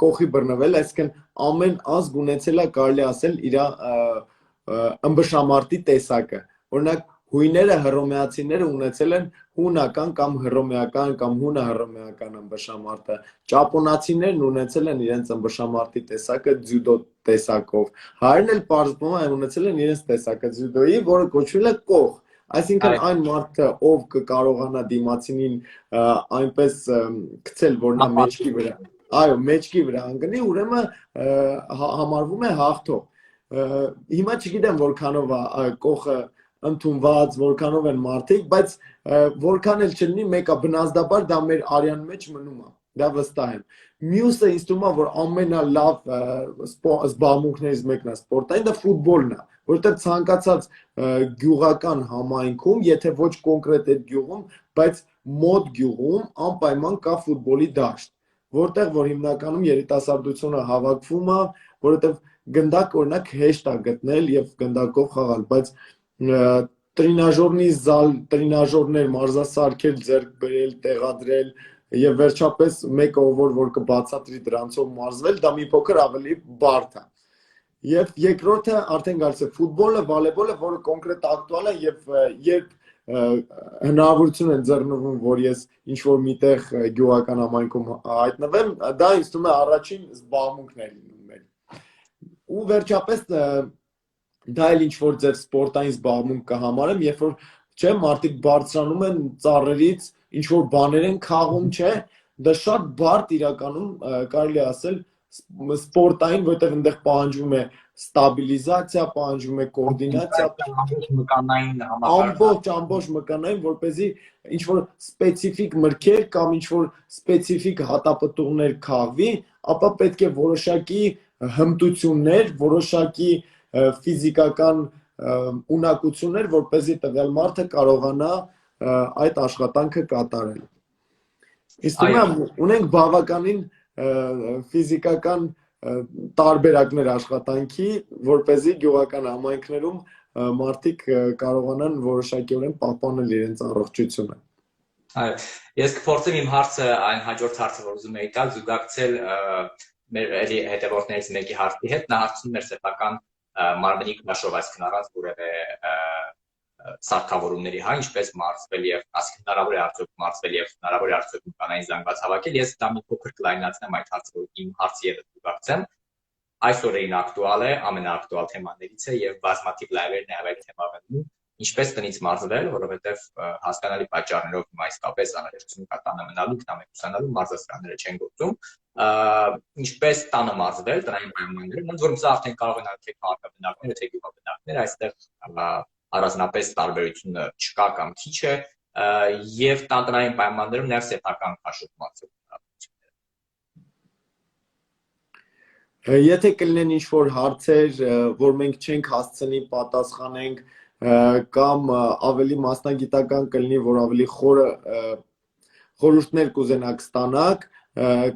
կողի բռնվել, այսինքն ամեն ազգ ունեցել է կարելի ասել իր ըմբշամարտի տեսակը։ Օրինակ հույները հռոմեացիները ունեցել են հունական կամ հռոմեական կամ հունա-հռոմեական ըմբշամարտը։ Ճապոնացիներն ունեցել են իրենց ըմբշամարտի տեսակը ձյուդո տեսակով։ Հայերն էլ պարզվում է ունեցել են իրենց տեսակը ձյուդոյի, որը կոչվել է կող։ Այսինքն այն մարդը, ով կկարողանա դիմացինին այնպես գցել, որ նա մեջքի վրա, այո, մեջքի վրա ընկնի, ուրեմն համարվում է հաղթող։ Հիմա չգիտեմ որքանով է կողը ընդունված, որքանով են մարդիկ, բայց որքան էլ չլինի, մեկը բնազդաբար դա մեր արյան մեջ մնում է, դա վստահ եմ։ Մյուսը ինձ թվում է, որ ամենալավ զբաղմունքներից մեկն է սպորտային, դա ֆուտբոլն է, որովհետև ցանկացած գյուղական համայնքում, եթե ոչ կոնկրետ այդ գյուղում, բայց մոտ գյուղում անպայման կա ֆուտբոլի դաշտ, որտեղ որ հիմնականում երիտասարդությունը հավաքվում է, որովհետև գնդակ օրինակ հեշտ է գտնել եւ գնդակով խաղալ, բայց տրինաժորնի զալ, տրինաժորներ, մարզասարքեր ձեռք բերել, տեղադրել եւ վերջապես մեկը որ կբացատրի դրանցով մարզվել, դա մի փոքր ավելի բարդ է։ Եվ երկրորդը արդեն գալիս է ֆուտբոլը, վոլեյբոլը, որը կոնկրետ ակտուալ է եւ երբ հնարավորություն են ձեռնվում, որ ես ինչ-որ միտեղ գյուղական համայնքում հայտնվեմ, դա ինձ թվում է առաջին զբաղմունքն է լինում մեր։ Ու վերջապես դա էլ ինչ-որ ձեր սպորտային զբաղմունք կհամարեմ, երբ որ չէ, մարդիկ բարձրանում են ծառերից, ինչ-որ բաներ են քաղում, չէ, դա շատ բարդ իրականում կարելի ասել սպորտային, որտեղ այնտեղ պահանջվում է ստաբիլիզացիա, պահանջվում է կոորդինացիա, մկանային համակարգ, ամբողջ մկանային, որպեսզի ինչ-որ սպეციფიկ մրգեր կամ ինչ-որ սպეციფიկ հատապտուղներ քաղվի, ապա պետք է որոշակի հմտություններ, որոշակի ֆիզիկական ունակություններ, որպեսզի տվյալ մարդը կարողանա այդ աշխատանքը կատարել։ Իսկ ունենք բավականին ֆիզիկական տարբերակներ աշխատանքի, որպեսզի գյուղական համայնքներում մարդիկ կարողանան որոշակիորեն պահպանել իրենց առողջությունը։ Այո, ես կփորձեմ իմ հարցը այն հաջորդ հարցը, որ ուզում էի տալ, զուգակցել մեր հետևորդներից մեկի հարցի հետ, նա հարցնում էր սեփական մարմնի քաշով, այսինքն առանց որևէ սարքավորումների, հա, ինչպես մարզվել եւ ասենք հնարավոր է արդյոք մարզվել եւ հնարավոր է արդյոք մկանային զանգված հավաքել, ես դա մի փոքր կլայնացնեմ այդ հարցը, որ իմ հարցը եւս զուգակցեմ։ Այսօրին ակտուալ է, ամենաակտուալ թեմաներից է եւ բազմաթիվ լայվեր նաեւ այդ թեմավերում, ինչպես տնից մարզվել, որովհետեւ հասկանալի պատճառներով հիմա իսկապես անհրաժեշտություն կա տանը մնալու, ինքնամեկուսանալու, մարզասրանները չեն գործում, ինչպես տանը մարզվել, տնային պայմաններում, ոնց որ սա արդեն կարող են թե քաղաքաբնակներ, թե գյուղաբնակներ, այստեղ առանձնապես տարբերությունը չկա կամ քիչ է, եւ տնային պայմաններում նաեւ սեփական քաշով մարզել։ Եթե կլինեն ինչ-որ հարցեր, որ մենք չենք հասցնի պատասխանենք, կամ ավելի մասնագիտական կլինի, որ ավելի խորը խորհուրդներ կուզենաք ստանաք,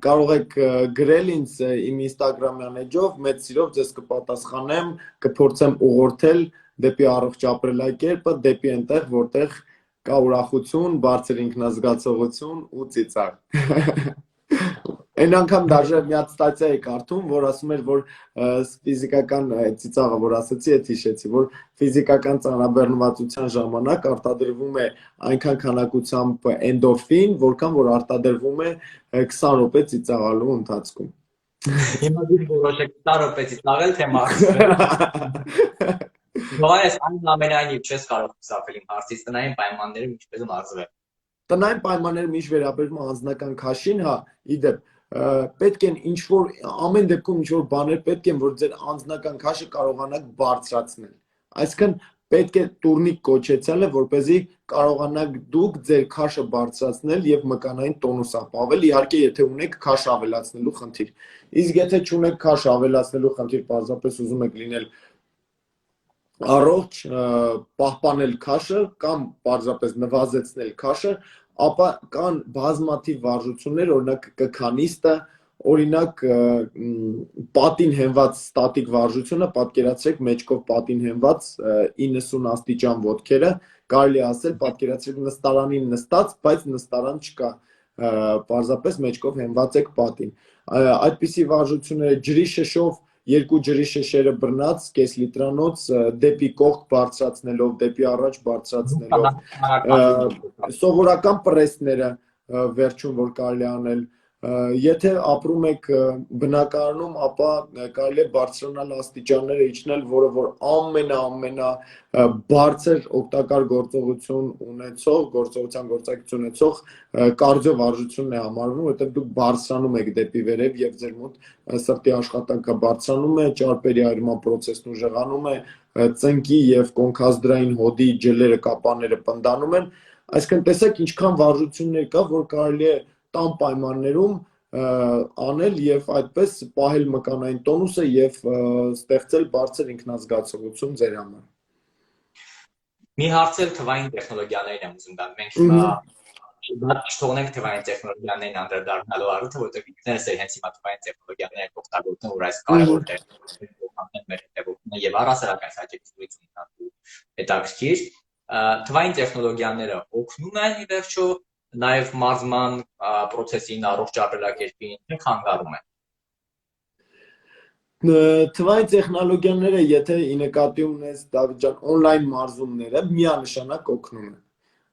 կարող եք գրել ինձ իմ Instagram-յան էջով, մեծ սիրով ձեզ կպատասխանեմ, կփորձեմ ուղղորդել դեպի առողջ ապրելակերպը, դեպի այնտեղ, որտեղ կա ուրախություն, բարձր ինքնազգացողություն ու ծիծաղ։ Այն անգամ դաժե մի հատ ստատիա էի կարդում, որ ասում էր, որ ֆիզիկական ծիծաղը, որ ասացի, այդ հիշեցի, որ ֆիզիկական ծանրաբեռնվածության ժամանակ արտադրվում է այնքան քանակությամբ էնդորֆին, որքան որ արտադրվում է 20 րոպե ծիծաղալու ընթացքում։ Հիմա դուք որոշեք 20 րոպե ծիծաղել, թե մարզվել։ Բայց ամենայնիվ չես կարող խուսափել իմ հարցից, տնային պայմաններում ինչպես մարզվել։ Տնային պայմաններում ինչ վերաբերում է անձնական քաշին, հա, իդեպ պետք են ինչ-որ ամեն դեպքում ինչ-որ բաներ պետք են, որ ձեր անձնական քաշը կարողանաք բարձրացնել։ Այսինքն պետք է տուրնիկ կոչեցյալը, որպեսզի կարողանաք դուք ձեր քաշը բարձրացնել եւ մկանային տոնուս ապավել, իհարկե եթե ունեք քաշ ավելացնելու խնդիր։ Իսկ եթե չունեք քաշ ավելացնելու խնդիր, պարզապես ուզում եք լինել առողջ, պահպանել քաշը կամ պարզապես նվազեցնել քաշը, ապա կան բազմաթիվ վարժություններ, օրինակ կքանիստը, օրինակ պատին հենված ստատիկ վարժությունը, պատկերացրեք մեջքով պատին հենված 90 աստիճան ոտքերը, կարելի ասել պատկերացրեք նստարանին նստած, բայց նստարան չկա, պարզապես մեջքով հենված եք պատին։ Այդպիսի վարժությունները ջրի շշով, երկու ջրի շշերը բռնած, կես լիտրանոց, դեպի կողք բարձրացնելով, դեպի առաջ բարձրացնելով, սովորական պրեսները վերջում որ կարելի անել, եթե ապրում եք բնակարանում, ապա կարելի է բարձրանալ աստիճանները իջնել, որը որ ամենա բարձր օգտակար գործողություն ունեցող, գործողության գործակցություն ունեցող կարդիո վարժությունն է համարվում, որտեղ դուք բարձրանում եք դեպի վերև եւ ձեր մոտ սրտի աշխատանքը բարձրանում է, ճարպերի այրման process-ն ուժեղանում է, ծնկի եւ կոնքազդրային հոդի ջլերը, կապանները պնդանում են, այսինքն տեսեք ինչքան վարժություններ կա, որ կարելի է տան պայմաններում անել եւ այդպես պահել մկանային տոնուսը եւ ստեղծել բարձր ինքնազգացողություն ձեր համար։ Մի հարց էլ թվային տեխնոլոգիաներին եմ ուզում տալ։ Մենք հիմա Բայց թողնենք թվային տեխնոլոգիաներին անդրադառնալու առիթը, որտեղ ինքներս հենց հիմա թվային տեխնոլոգիաները օգտագործում, որ այս կարևոր դեր մեր հետևողությունը եւ առասարակ այս հաճելի զրույցը հետաքրքիր։ թվային տեխնոլոգիաները օգնում են ի վերջո նաև մարզման process-ին, առողջ ապրելակերպին, թե խանգարում են։ Թվային տեխնոլոգիաները, եթե ի նկատի ունես Դավիթ ջան, on-line մարզումները միանշանակ օգնում են։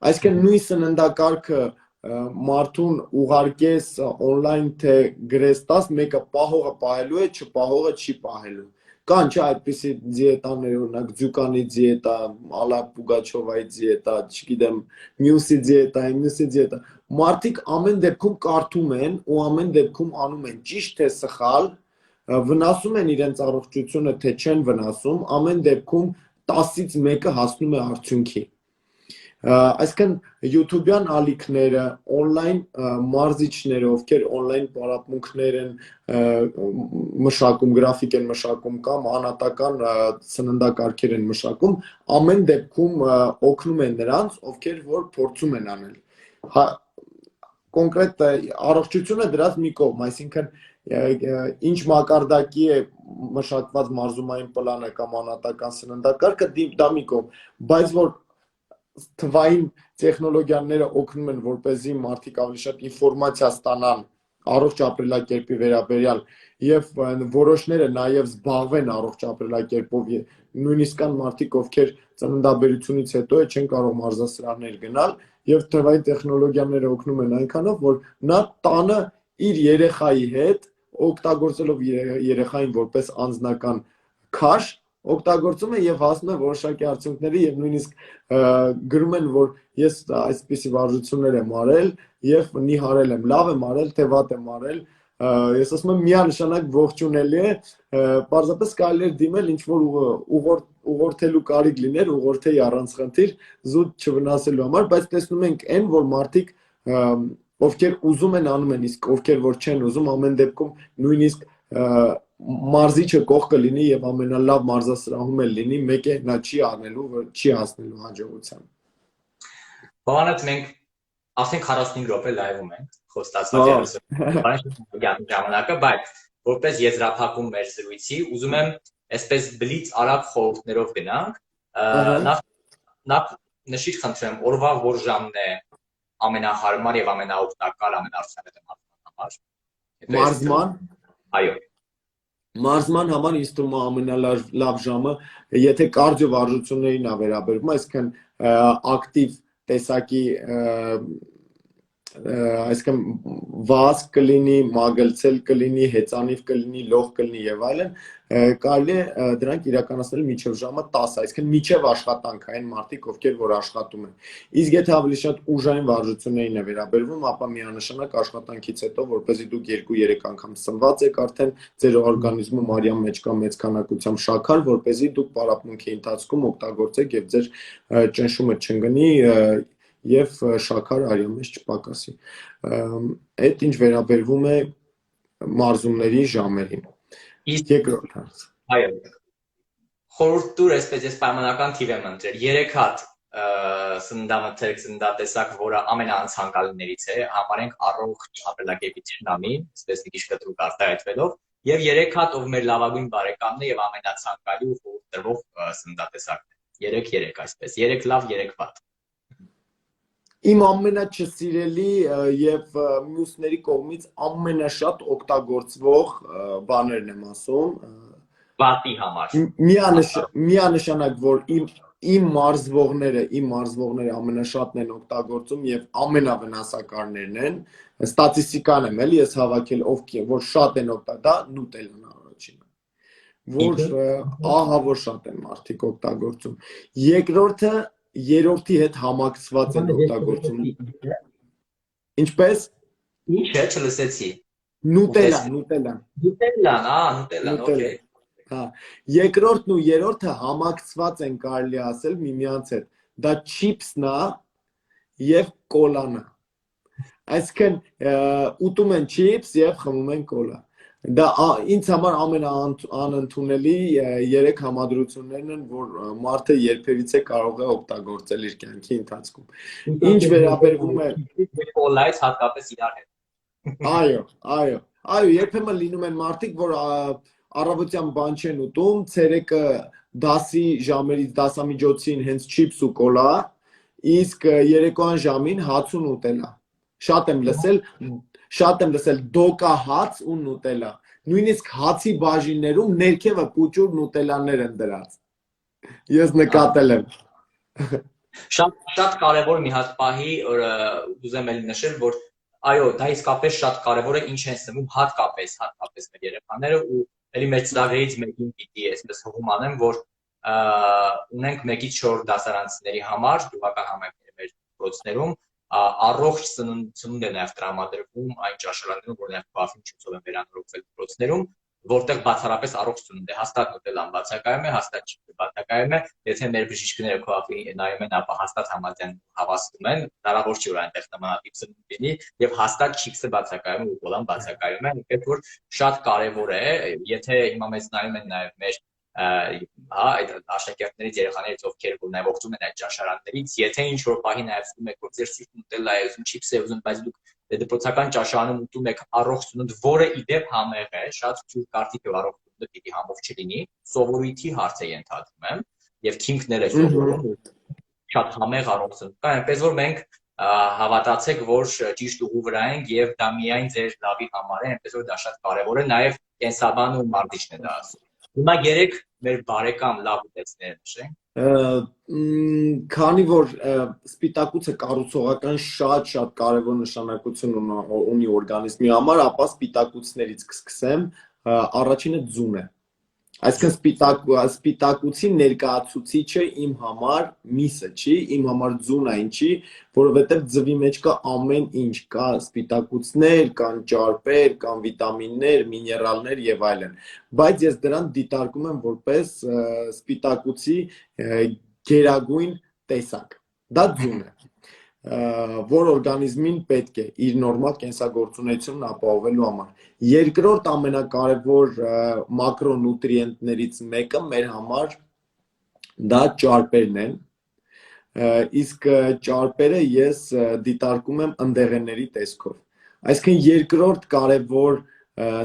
Այսինքն նույն սննդակարգը մարդուն ուղարկես on-line թե գրես տաս, մեկը պահողը պահելու է, չպահողը չի պահելու։ Կան չէ այդպիսի դիետաներ, օրինակ Ձյուկանի դիետա, Ալա Պուգաչովայի դիետա, չգիտեմ, մյուսի դիետա։ Մարդիկ ամեն դեպքում կարդում են ու ամեն դեպքում անում են ճիշտ թե սխալ, վնասում են իրենց առողջությունը, թե չեն վնասում, ամեն դեպքում 10-ից 1-ը հասնում է արդյունքի։ Այսինքն YouTube-յան ալիքները, on-line մարզիչները, ովքեր on-line պարապմունքներ են մշակում, գրաֆիկ են մշակում կամ անհատական սննդակարգեր են մշակում, ամեն դեպքում օգնում են նրանց, ովքեր որ փորձում են անել։ Կոնկրետ առողջությունը դրած մի կողմ, այսինքն ինչ մակարդակի է մշակված մարզումային պլանը կամ անհատական սննդակարգը, դա մի կողմ, բայց որ թվային տեխնոլոգիաները օգնում են, որպեսզի մարդիկ ավելի շատ ինֆորմացիա ստանան առողջ ապրելակերպի վերաբերյալ եւ որոշները նաեւ զբաղվեն առողջ ապրելակերպով, նույնիսկ կան մարդիկ, ովքեր ծննդաբերությունից հետո չեն կարող մարզասրահներ գնալ եւ թվային տեխնոլոգիաները օգնում են այնքանով, որ նա տանը իր երեխայի հետ օգտագործելով երեխային որպես անձնական քաշ օգտագործում է եւ հասնում է որոշակի արդյունքների եւ նույնիսկ գրում են, որ ես այսպիսի վարժություններ եմ արել եւ նիհարել եմ, լավ եմ արել, թե վատ եմ արել, ես ասում եմ միանշանակ ողջունելի է, պարզապես կարելի է դիմել ինչ որ ուղղորդելու կարիք լիներ, ուղղորդեի առանց խնդիր, զուտ չվնասելու համար, բայց տեսնում ենք այն, որ մարդիկ ովքեր ուզում են անում են, իսկ ովքեր որ չեն ուզում, ամեն դեպքում նույնիսկ մարզիչը կողքը լինի եւ ամենալավ մարզասրահում էլ լինի, մեկ է նա չի անելու, չի հասնելու հաջողության։ Բանից մենք ասենք 45 րոպե լայվում ենք, խոստացված ժամանակը, բայց որպես եզրափակում մեր զրույցի, ուզում եմ այսպես բլից արագ խորհուրդներով գնանք։ Նախ նշիր խնդրեմ, օրվա որ ժամն է ամենահարմար եւ ամենաօգտակար, ամենաարդյունավետ համար։ Մարզման։ Այո։ Մարզման համար ինձ թվում է ամենալավ ժամը, եթե կարդիո վարժություններին է վերաբերվում, այսինքն ակտիվ տեսակի, այսինքն վազք կլինի, մագլցել կլինի, հեծանիվ կլինի, լող կլինի եւ այլն, կարելի է դրանք իրականացնել մինչև ժամը 10, այսինքն մինչև աշխատանքային մարդիկ, ովքեր որ աշխատում են։ Իսկ եթե ավելի շատ ուժային վարժություններին է վերաբերվում, ապա միանշանակ աշխատանքից հետո, որպեսզի դուք 2-3 անգամ սնված եք, արդեն ձեր օրգանիզմում արյան մեջ կա մեծ քանակությամբ շաքար, որպեսզի դուք պարապմունքի ընթացքում օգտագործեք եւ ձեր ճնշումը չընկնի եւ շաքար արյան մեջ չպակասի։ Այդ ինչ վերաբերվում է մարզումների ժամերին։ Երկրորդ հարց։ Այո։ Խորհուրդ տուր, այսպես ես պայմանական թիվ եմ ընտրել 3 հատ սննդամթերք, սննդատեսակ, որը ամենաանցանկալիներից է, համարենք առողջ ապրելակերպի թշնամին, այսպես մի քիչ կտրուկ արտահայտվելով, եւ 3 հատ ով մեր լավագույն բարեկամն է եւ ամենացանկալի ու խորհուրդ տրվող սննդատեսակն է։ 3-3 այսպես, 3 լավ, 3 վատ։ Իմ ամենաչսիրելի եւ մյուսների կողմից ամենաշատ օգտագործվող բաներն եմ ասում։ Վատի համար։ Միանշանակ, որ իմ մարզվողները ամենաշատն են օգտագործում եւ ամենավնասակարներն են, ստատիստիկան եմ էլի ես հավաքել, ովքեր որ շատ են օգտագործում, դա նուտելան առաջինը։ Որ ահա որ շատ են մարդիկ օգտագործում։ Երկրորդը երրորդի հետ համակցված են օգտագործում։ Ինչպես։ Ինչ է, չլսեցի։ Նուտելան, օքեյ։ Հա, երկրորդն ու երրորդը համակցված են կարելի ասել միմյանց հետ։ Դա չիփսն է եւ կոլան է։ Այսինքն ուտում են չիփս եւ խմում են կոլա։ Դա ինձ համար ամենաանընդունելի 3 համադրություններն են, որ մարդը երբևիցե կարող է օգտագործել իր կյանքի ընթացքում։ Ինչ վերաբերվում է կոլայից հատկապես իրար հետ։ Այո, երբեմն լինում են մարդիկ, որ առավոտյան բան չեն ուտում, ցերեկը 10-ի ժամերից դասամիջոցին հենց չիփս ու կոլա, իսկ երեկոյան ժամին հաց ու նուտելա։ Շատ եմ լսել դոկա հաց ու նուտելա։ Նույնիսկ հացի բաժիններում ներքևը պուճուր նուտելաներ են դրած։ Ես նկատել եմ։ Շատ կարևոր մի հատ պահի, որ ուզեմ էլ նշել, որ այո, դա իսկապես շատ կարևոր է, ինչ են սնվում հատկապես մեր երեխաները ու էլի մեր ծրագրերից մեկին պիտի այսպես հողում անեմ, որ ունենք 1-ից 4 դասարանցիների համար գյուղական համայնքների մեր դպրոցներում առողջ սնունդ է նաև տրամադրվում այն ճաշարաններում, որ նաև բավին չափով են վերանորոգվել դպրոցներում, որտեղ բացառապես առողջ սնունդ է, հաստատ նուտելան բացակայում է, հաստատ չիփսը բացակայում է, եթե մեր բժիշկները քո նայում են, ապա հաստատ համաձայն հավաստում են, հնարավոր չի որ այնտեղ նմանատիպ սնունդ լինի եւ հաստատ չիփսը բացակայում է ու կոլան բացակայում է, այնպես որ շատ կարեւոր է, եթե հիմա մեզ նայում են նաեւ մեր այդ աշակերտներից երեխաներից ովքեր որ նաև օգտվում են այդ ճաշարաններից, եթե ինչ որ պահի նաև զգում եք որ ձեր սիրտ նուտելա է ուզում, չիփս է ուզում, բայց դուք դպրոցական ճաշարանում ուտում եք առողջ սնունդ, որը իդեպ համեղ է, շատ ցույց կարծիք եւ առողջ սնունդը պիտի համով չլինի, սովորույթի հարց է ենթադրում եմ, եւ քինքներ է սովորում, շատ համեղ առողջ սնունդ կա, այնպես որ մենք հավատացեք, որ ճիշտ ուղու վրա ենք եւ դա միայն ձեր լավի համար է, այնպես որ դա շատ կարեւոր է, նաեւ կենսաբան ու մարտիչն է դա ասում։ Հիմա երեք մեր բարեկամ լավ ուտեցները նշենք։ Քանի որ սպիտակուցը կառուցողական շատ կարևոր նշանակություն ունի օրգանիզմի համար, ապա սպիտակուցներից կսկսեմ, առաջինը ձուն է։ Այսինքն սպիտակուցի ներկայացուցիչը իմ համար միսը չի, իմ համար ձունը ինչի, որովհետև ձվի մեջ կա ամեն ինչ, կա սպիտակուցներ, կան ճարպեր, կան վիտամիններ, միներալներ եւ այլն, բայց ես դրան դիտարկում եմ որպես սպիտակուցի գերագույն տեսակ, դա ձուն է, որ օրգանիզմին պետք է իր նորմալ կենսագործունեությունն ապահովելու համար։ Երկրորդ ամենակարևոր մակրոնուտրիենտներից մեկը մեր համար դա ճարպերն են, իսկ ճարպերը ես դիտարկում եմ ընդեղենների տեսքով։ Այսինքն երկրորդ կարևոր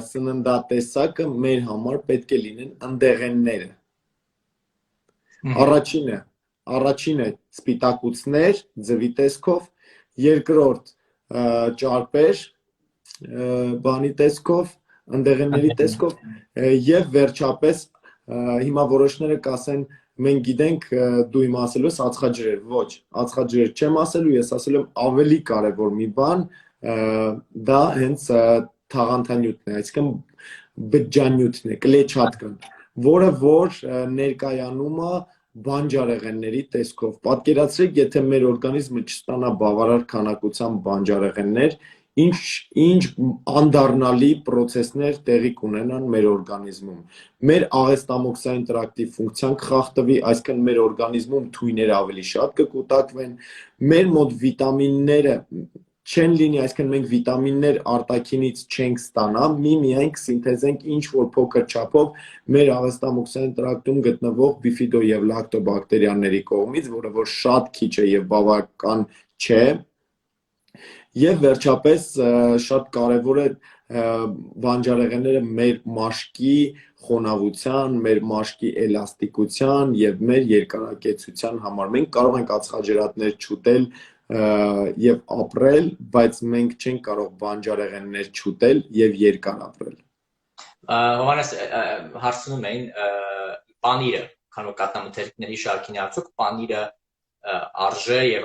սննդատեսակը մեր համար պետք է լինեն ընդեղենները։ Առաջինը սպիտակուցներ ձվի տեսքով, երկրորդ ճարպեր բանի տեսքով, ընդեղենների տեսքով եւ վերջապես հիմա որոշները կասեն մենք գիտենք դու իմ ասելու ես ածխաջրեր, ոչ, ածխաջրեր չեմ ասելու, ես ասելու եմ ավելի կարևոր մի բան, դա հենց թաղանթանյութն է, այսինքն բջջանյութն է, կլեչատկան, որը որ ներկայանում է բանջարեղենների տեսքով։ Պատկերացրեք, եթե մեր օրգանիզմը չստանա բավարար քանակությամբ բանջարեղեններ, ինչ անդառնալի process-ներ տեղի կունենան մեր օրգանիզմում։ Մեր աղեստամոքսային տրակտի ֆունկցիան կխախտվի, այսինքն մեր օրգանիզմում թույները ավելի շատ կկուտակվեն, մեր մոտ վիտամինները չեն լինի, այսինքն մենք վիտամիններ արտաքինից չենք ստանա, միայն կսինթեզենք ինչ-որ փոքր չափով մեր աղեստամոքսային տրակտում գտնվող բիֆիդո եւ լակտոբակտերիաների կողմից, որը որ շատ քիչ է եւ բավական չէ, եւ վերջապես շատ կարեւոր է բանջարեղենները մեր մաշկի խոնավության, մեր մաշկի էլաստիկության եւ մեր երկարակեցության համար։ Մենք կարող ենք ածխաջրատներ չուտել եւ ապրել, բայց մենք չենք կարող բանջարեղեններ չուտել եւ երկար ապրել։ Հովանես հարցնում էին պանիրը, քանո կատնամթերքների շարքին արդյոք պանիրը արժե եւ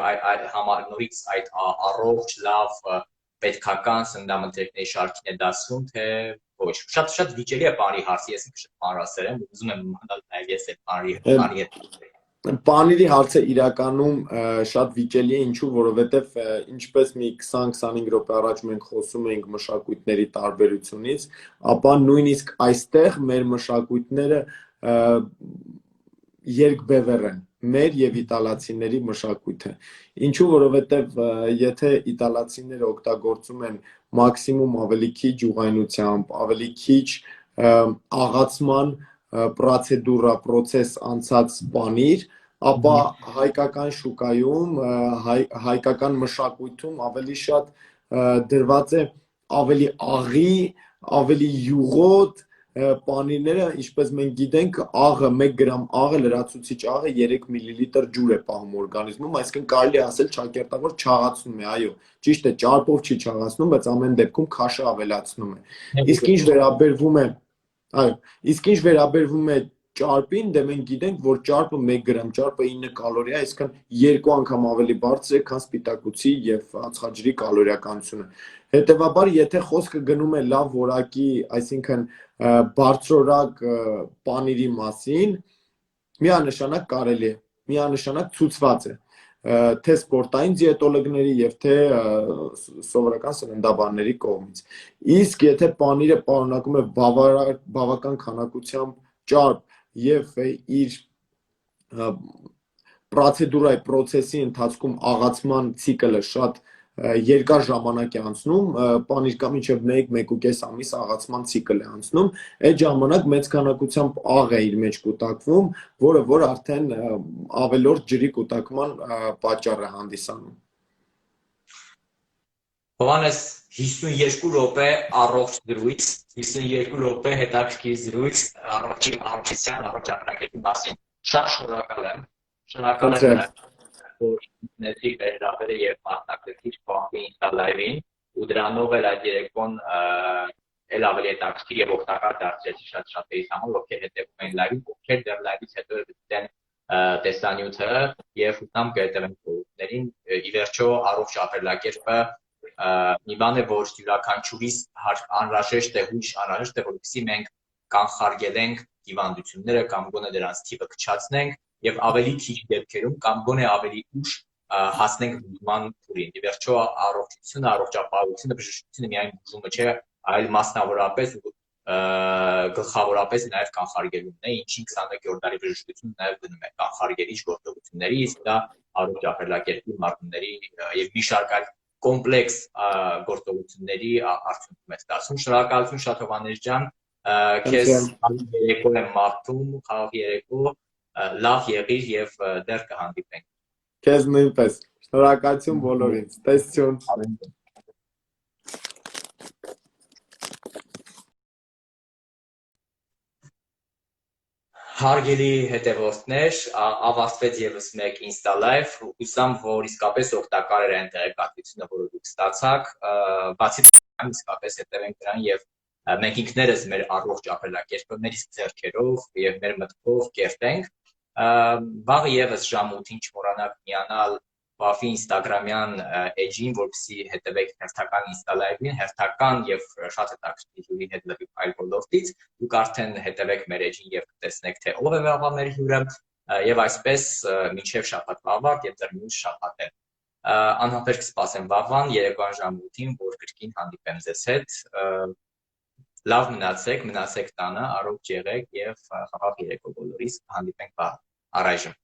համար նորից այդ առողջ լավ պետքական սննդամթերքների շարքին է դասվում, թե ոչ։ Շատ վիճելի է պանիրի հարցը, ես ինքս շատ պանրասեր եմ, ուզում եմ մտալ նաեւ ես այդ պանիրի հետ։ Պանիրի հարցը իրականում շատ վիճելի է, ինչու, որովհետև ինչպես մի 20-25 րոպե առաջ մենք խոսում էինք մշակույթների տարբերությունից, ապա նույնիսկ այստեղ մեր մշակույթները երկբևեռ են, մեր եւ իտալացիների մշակույթը։ Ինչու, որովհետև եթե իտալացիները օգտագործում են մաքսիմում ավելի քիչ ուղղայնությամբ, ավելի քիչ աղացման պրոցես անցած պանիր, ապա հայկական շուկայում, հայկական մշակույթում ավելի շատ դրված է ավելի աղի, ավելի յուղոտ, պանիրները, ինչպես մենք գիտենք, աղը 1 գրամ աղը, լրացուցիչ աղը 3 միլիլիտր ջուր է պահում օրգանիզմում, այսինքն կարելի է ասել ճակերտավոր չաղացնում է, այո, ճիշտ է, ճարպով չի չաղացնում, բայց ամեն դեպքում քաշը ավելացնում է։ Իսկ ինչ վերաբերվում է, այո, իսկ ինչ վերաբերվում է ճարպին, դե մենք գիտենք, որ ճարպը 1 գրամ, ճարպը 9 կալորի է, այսինքն 2 անգամ ավելի բարձր է, քան սպիտակուցի եւ ածխաջրի կալորիականությունը։ Հետևաբար, եթե խոսքը գնում է լավ որակի, այսինքն բարձրորակ պանիրի մասին, միանշանակ կարելի է, միանշանակ ցուցված է թե սպորտային դիետոլոգների եւ թե սովորական սննդաբանների կողմից։ Իսկ եթե պանիրը պարունակում է բավական քանակությամբ ճարպ եւ իր պրոցեսի ընթացքում աղացման ցիկլը շատ երկար ժամանակ է անցնում, պանիր կամ մինչև 1-1.5 ամիս աղացման ցիկլ է անցնում, այդ ժամանակ մեծ քանակությամբ աղ է իր մեջ կուտակվում, որ արդեն ավելորդ ջրի կուտակման պատճառ է հանդիսանում։ Հովանես 52 րոպե առողջ զրույց, 52 րոպե հետաքրքիր զրույց առողջության, առողջ ապրակետի մասին։ Շատ շնորհակալ եմ։ Շնորհակալ եմ որ ինքնեցի վերաբերել եւ մասնակցեցի Պանվի Insta Live-ին ու դրանով էլ այդ երեկոն էլ ավելի հետաքրքիր եւ օգտակար դարձրեցի շատ էիս համար, ովքեր հետեւում են live-ին, ովքեր դեռ live-ից հետո դիտեն տեսանյութը եւ ուտամ կհետեւեն խորհուրդներին։ Ի վերջո առողջ ապրելակերպը մի բան է, որ յուրաքանչյուրիս անհրաժեշտ է, հույժ անհրաժեշտ է, որովհետեւ մենք կանխարգելենք հիվանդությունները կամ գոնե դրանց թիվը կչացնենք եւ ավելի քիչ դեպքերում կամ գոնե ավելի ուշ հասնենք բուժման փուլին։ Ի վերջո առողջությունը, առողջապահությունը, բժշկությունը միայն բուժումը չէ, այլ մասնավորապես ու գլխավորապես նաեւ կանխարգելումն է, ինչին 21-րդ դարի բժշկությունը նաեւ գնում է կանխարգելիչ գործողությունների, իսկ դա առողջ ապրելակերպի մարմինների եւ մի շարք այլ կոմպլեքս գործողությունների արդյունքում է ստացվում։ Շնորհակալություն շատ Հովհաննես ջան, քեզ երեկո եմ մաղթում, խաղաղ երեկո, լավ եղիր եւ դեռ կհանդիպենք։ Քեզ նույնպես։ Շնորհակալություն բոլորին։ Տեսություն։ Հարգելի հետևորդներ, ավարտվեց եւս մեկ Insta Live, հուսամ, որ իսկապես օգտակար էր այն տեղեկատվությունը, որը դուք ստացաք, բացի դրանից իսկապես հետևենք դրան եւ մենք ինքներս մեր առողջ ապրելակերպը մեր իսկ ձեռքերով եւ մեր մտքով կերտենք։ Վաղը եւս ժամ 8-ին չմոռանաք միանալ Բաֆի Instagram-յան էջին, որպեսզի հետևեք հերթական Insta Live-ին, հերթական եւ շատ հետաքրքիր հյուրի հետ լրիվ այլ ոլորտից, դուք արդեն հետևեք մեր էջին եւ կտեսնեք թե ով է վաղվա մեր հյուրը եւ այսպես մինչեւ շաբաթվա ավարտ եւ դեռ մյուս շաբաթ է։ Անհապերք կսպասեմ վաղվան երեկոյան ժամ 8-ին, որ կրկին հանդիպեմ ձեզ հետ։ Լավ մնացեք տանը, առողջ եղեք եւ խաղաղ երեկո բոլորիս, հանդիպենք վաղ։ Առայժմ